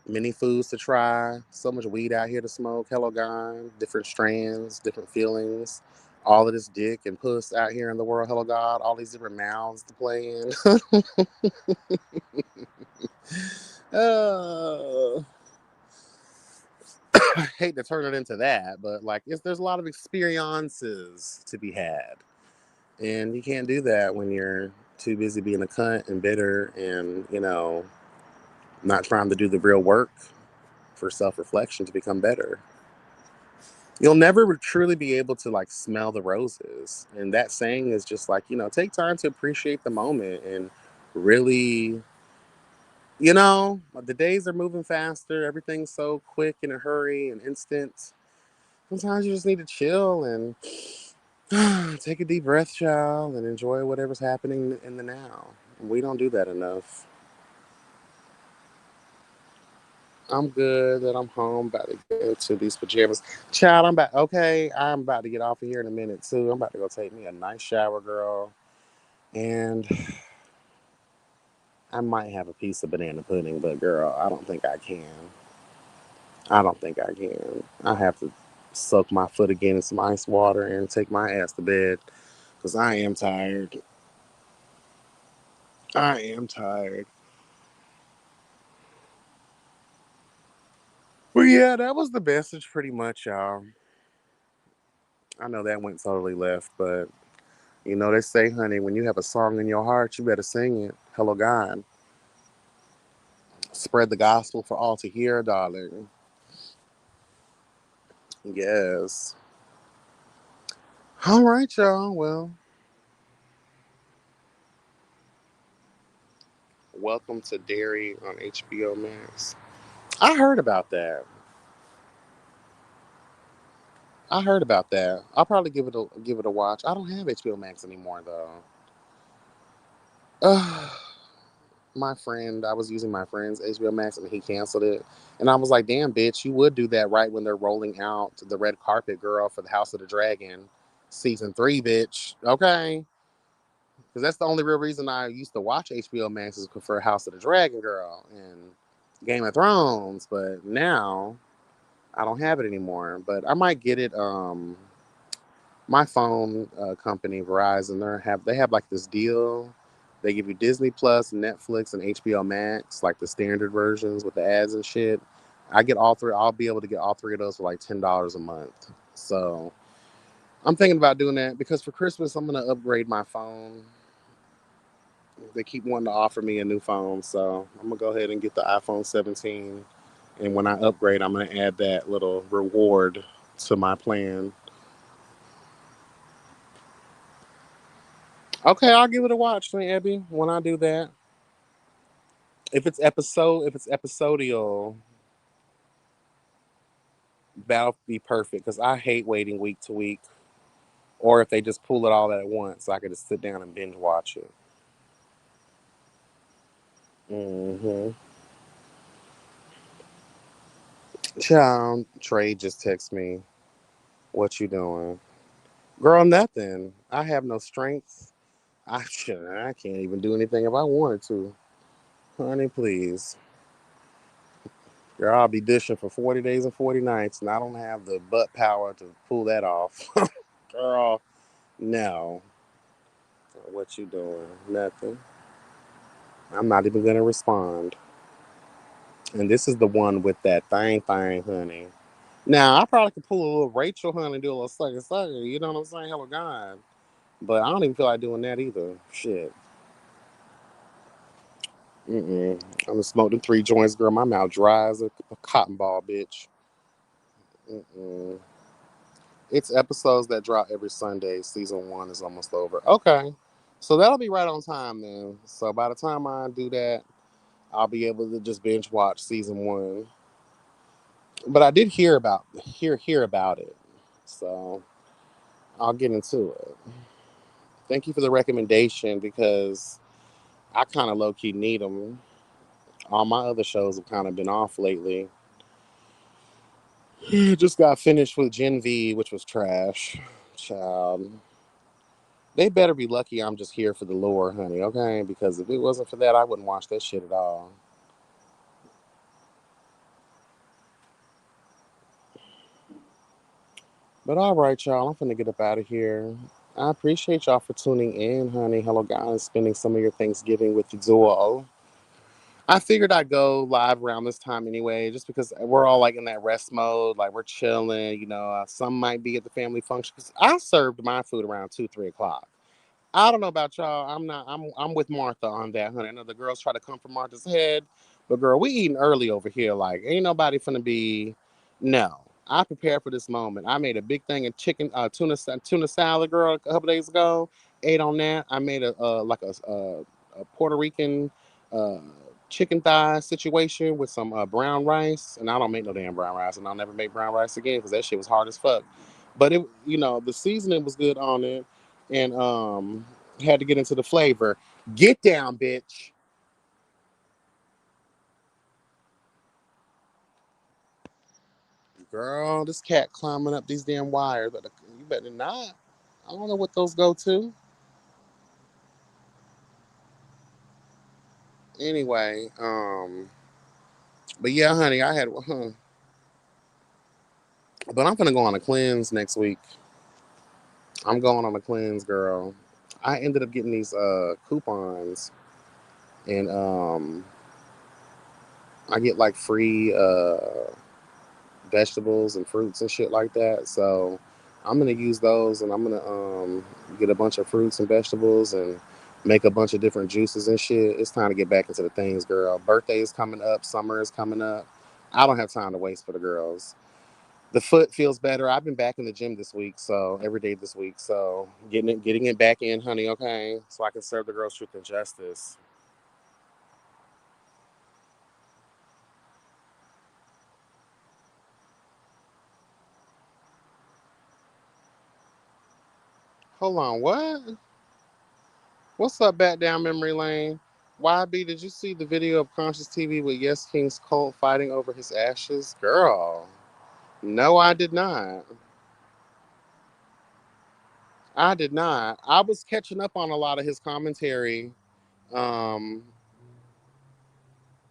Many foods to try, so much weed out here to smoke. Hello, God. Different strands, different feelings. All of this dick and puss out here in the world. Hello, God. All these different mouths to play in. Oh, I hate to turn it into that, but like there's a lot of experiences to be had. And you can't do that when you're too busy being a cunt and bitter and, you know, not trying to do the real work for self reflection to become better. You'll never truly be able to like smell the roses. And that saying is just like, you know, take time to appreciate the moment and really The days are moving faster. Everything's so quick, in a hurry, and instant. Sometimes you just need to chill and take a deep breath, child, and enjoy whatever's happening in the now. We don't do that enough. I'm good that I'm home, about to get into these pajamas. Child, I'm about to get off of here in a minute, too. I'm about to go take me a nice shower, girl. And I might have a piece of banana pudding, but girl, I don't think I can. I don't think I can. I have to soak my foot again in some ice water and take my ass to bed because I am tired. I am tired. Well, yeah, that was the message pretty much, y'all. I know that went totally left, but they say, honey, when you have a song in your heart, you better sing it. Hello, God. Spread the gospel for all to hear, darling. Yes. All right, y'all. Well, welcome to Dairy on HBO Max. I heard about that. I heard about that. I'll probably give it a watch. I don't have HBO Max anymore though. I was using my friend's HBO Max and he canceled it. And I was like, damn, bitch, you would do that right when they're rolling out the red carpet, girl, for the House of the Dragon season 3, bitch. Okay. Because that's the only real reason I used to watch HBO Max is for House of the Dragon, girl, and Game of Thrones. But now I don't have it anymore. But I might get it. My phone company, Verizon, they have like this deal. They give you Disney Plus, Netflix, and HBO Max, like the standard versions with the ads and shit. I get all three. I'll be able to get all three of those for like $10 a month. So I'm thinking about doing that because for Christmas I'm gonna upgrade my phone. They keep wanting to offer me a new phone, so I'm gonna go ahead and get the iPhone 17. And when I upgrade, I'm gonna add that little reward to my plan. Okay, I'll give it a watch, then, Abby. When I do that, if it's episodial, that'll be perfect because I hate waiting week to week. Or if they just pull it all at once, so I can just sit down and binge watch it. Hmm. Child, Trey just text me. What you doing, girl? Nothing. I have no strength. I can't even do anything if I wanted to. Honey, please. Girl, I'll be dishing for 40 days and 40 nights, and I don't have the butt power to pull that off. Girl, no. What you doing? Nothing. I'm not even gonna respond. And this is the one with that thing, honey. Now I probably could pull a little Rachel, honey, and do a little sucker. You know what I'm saying? Hello, God. But I don't even feel like doing that either. Shit. Mm-mm. I'm gonna smoke the 3 joints, girl. My mouth dry as a cotton ball, bitch. Mm-mm. It's episodes that drop every Sunday. Season 1 is almost over. Okay. So that'll be right on time then. So by the time I do that, I'll be able to just binge watch season 1. But I did hear about it. So I'll get into it. Thank you for the recommendation because I kind of low key need them. All my other shows have kind of been off lately. Just got finished with Gen V, which was trash. Child. They better be lucky I'm just here for the lore, honey, okay? Because if it wasn't for that, I wouldn't watch that shit at all. But all right, y'all, I'm finna get up out of here. I appreciate y'all for tuning in, honey. Hello, guys, spending some of your Thanksgiving with the duo. I figured I'd go live around this time anyway, just because we're all like in that rest mode, like we're chilling. Some might be at the family function. 'Cause I served my food around 2, 3 o'clock. I don't know about y'all. I'm not. I'm with Martha on that, honey. I know the girls try to come from Martha's head, but girl, we eating early over here. Like, ain't nobody finna be. No, I prepared for this moment. I made a big thing of chicken, tuna salad, girl, a couple days ago. Ate on that. I made a like a Puerto Rican. Uh, chicken thigh situation with some brown rice, and I don't make no damn brown rice, and I'll never make brown rice again because that shit was hard as fuck. But it, the seasoning was good on it, and had to get into the flavor. Get down, bitch. Girl, this cat climbing up these damn wires, but you better not. I don't know what those go to. Anyway, but yeah, honey, I had, but I'm gonna go on a cleanse next week. I'm going on a cleanse, girl. I ended up getting these coupons, and I get like free vegetables and fruits and shit like that. So I'm gonna use those, and I'm gonna get a bunch of fruits and vegetables and make a bunch of different juices and shit. It's time to get back into the things, girl. Birthday is coming up, summer is coming up. I don't have time to waste for the girls. The foot feels better. I've been back in the gym this week, so every day this week. So getting it back in, honey, okay? So I can serve the girls truth and justice. Hold on, what? What's up, back down memory lane? YB, did you see the video of Conscious TV with Yes King's Colt fighting over his ashes? Girl, no, I did not. I did not. I was catching up on a lot of his commentary. Um,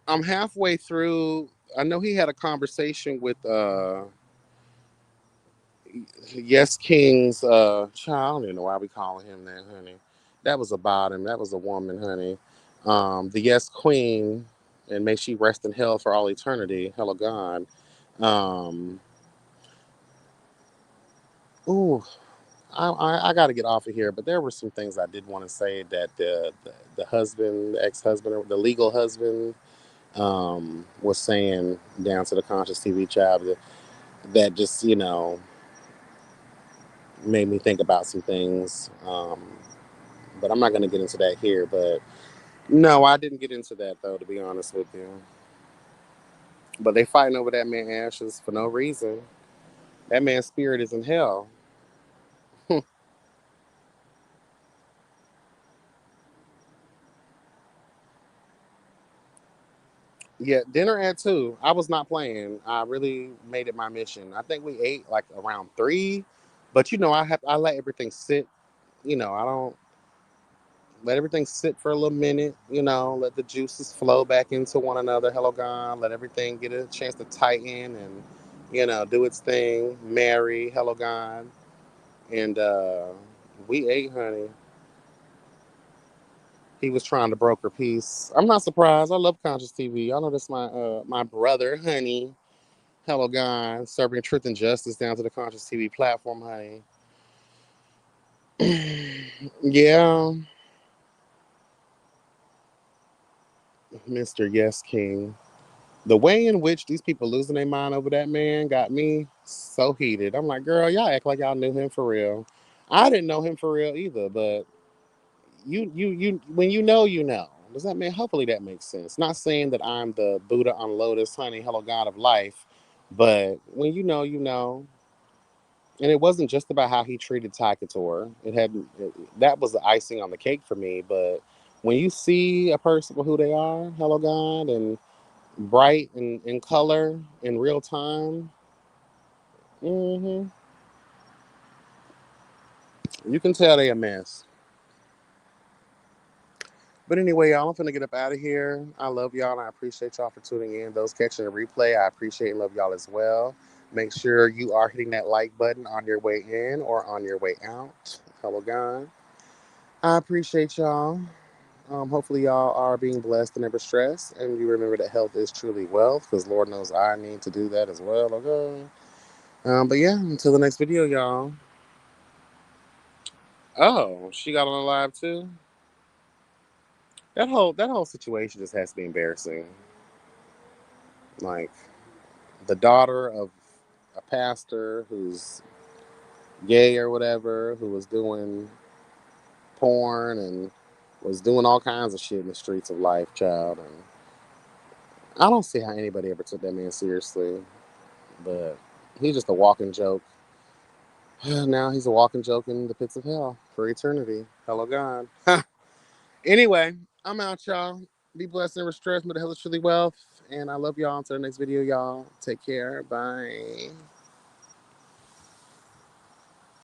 I'm halfway through. I know he had a conversation with Yes King's child. I don't even know why we calling him that, honey. That was about him. That was a woman, honey. The Yes Queen, and may she rest in hell for all eternity. Hello, God. Um, ooh, I got to get off of here, but there were some things I did want to say that the husband, the ex-husband, or the legal husband was saying down to the Conscious TV child that just, made me think about some things. But I'm not going to get into that here. But no, I didn't get into that, though, to be honest with you. But they fighting over that man ashes for no reason. That man's spirit is in hell. Yeah, dinner at 2. I was not playing. I really made it my mission. I think we ate like around 3. But I let everything sit. I don't let everything sit for a little minute. Let the juices flow back into one another. Hello, God. Let everything get a chance to tighten and do its thing. Marry. Hello, God. And we ate, honey. He was trying to broker peace. I'm not surprised. I love Conscious TV. I know that's my brother, honey. Hello, God. Serving truth and justice down to the Conscious TV platform, honey. Yeah, Mr. Yes King. The way in which these people losing their mind over that man got me so heated. I'm like, girl, y'all act like y'all knew him for real. I didn't know him for real either, but when you know. Does that mean hopefully that makes sense? Not saying that I'm the Buddha on Lotus, honey, hello God of life, but when you know, you know. And it wasn't just about how he treated Ty Couture. That was the icing on the cake for me. But when you see a person for who they are, hello God, and bright and in color in real time, hmm you can tell they a mess. But anyway, y'all, I'm finna get up out of here. I love y'all and I appreciate y'all for tuning in. Those catching the replay, I appreciate and love y'all as well. Make sure you are hitting that like button on your way in or on your way out. Hello, God. I appreciate y'all. Hopefully, y'all are being blessed and never stressed. And you remember that health is truly wealth because Lord knows I need to do that as well. Okay. But yeah, until the next video, y'all. Oh, she got on the live too? That whole situation just has to be embarrassing. Like the daughter of a pastor who's gay or whatever, who was doing porn and was doing all kinds of shit in the streets of life, child. And I don't see how anybody ever took that man seriously, but he's just a walking joke. Now he's a walking joke in the pits of hell for eternity. Hello, God. Anyway, I'm out, y'all. Be blessed and restressed. May the hell is truly wealth. And I love y'all. Until the next video, y'all. Take care. Bye.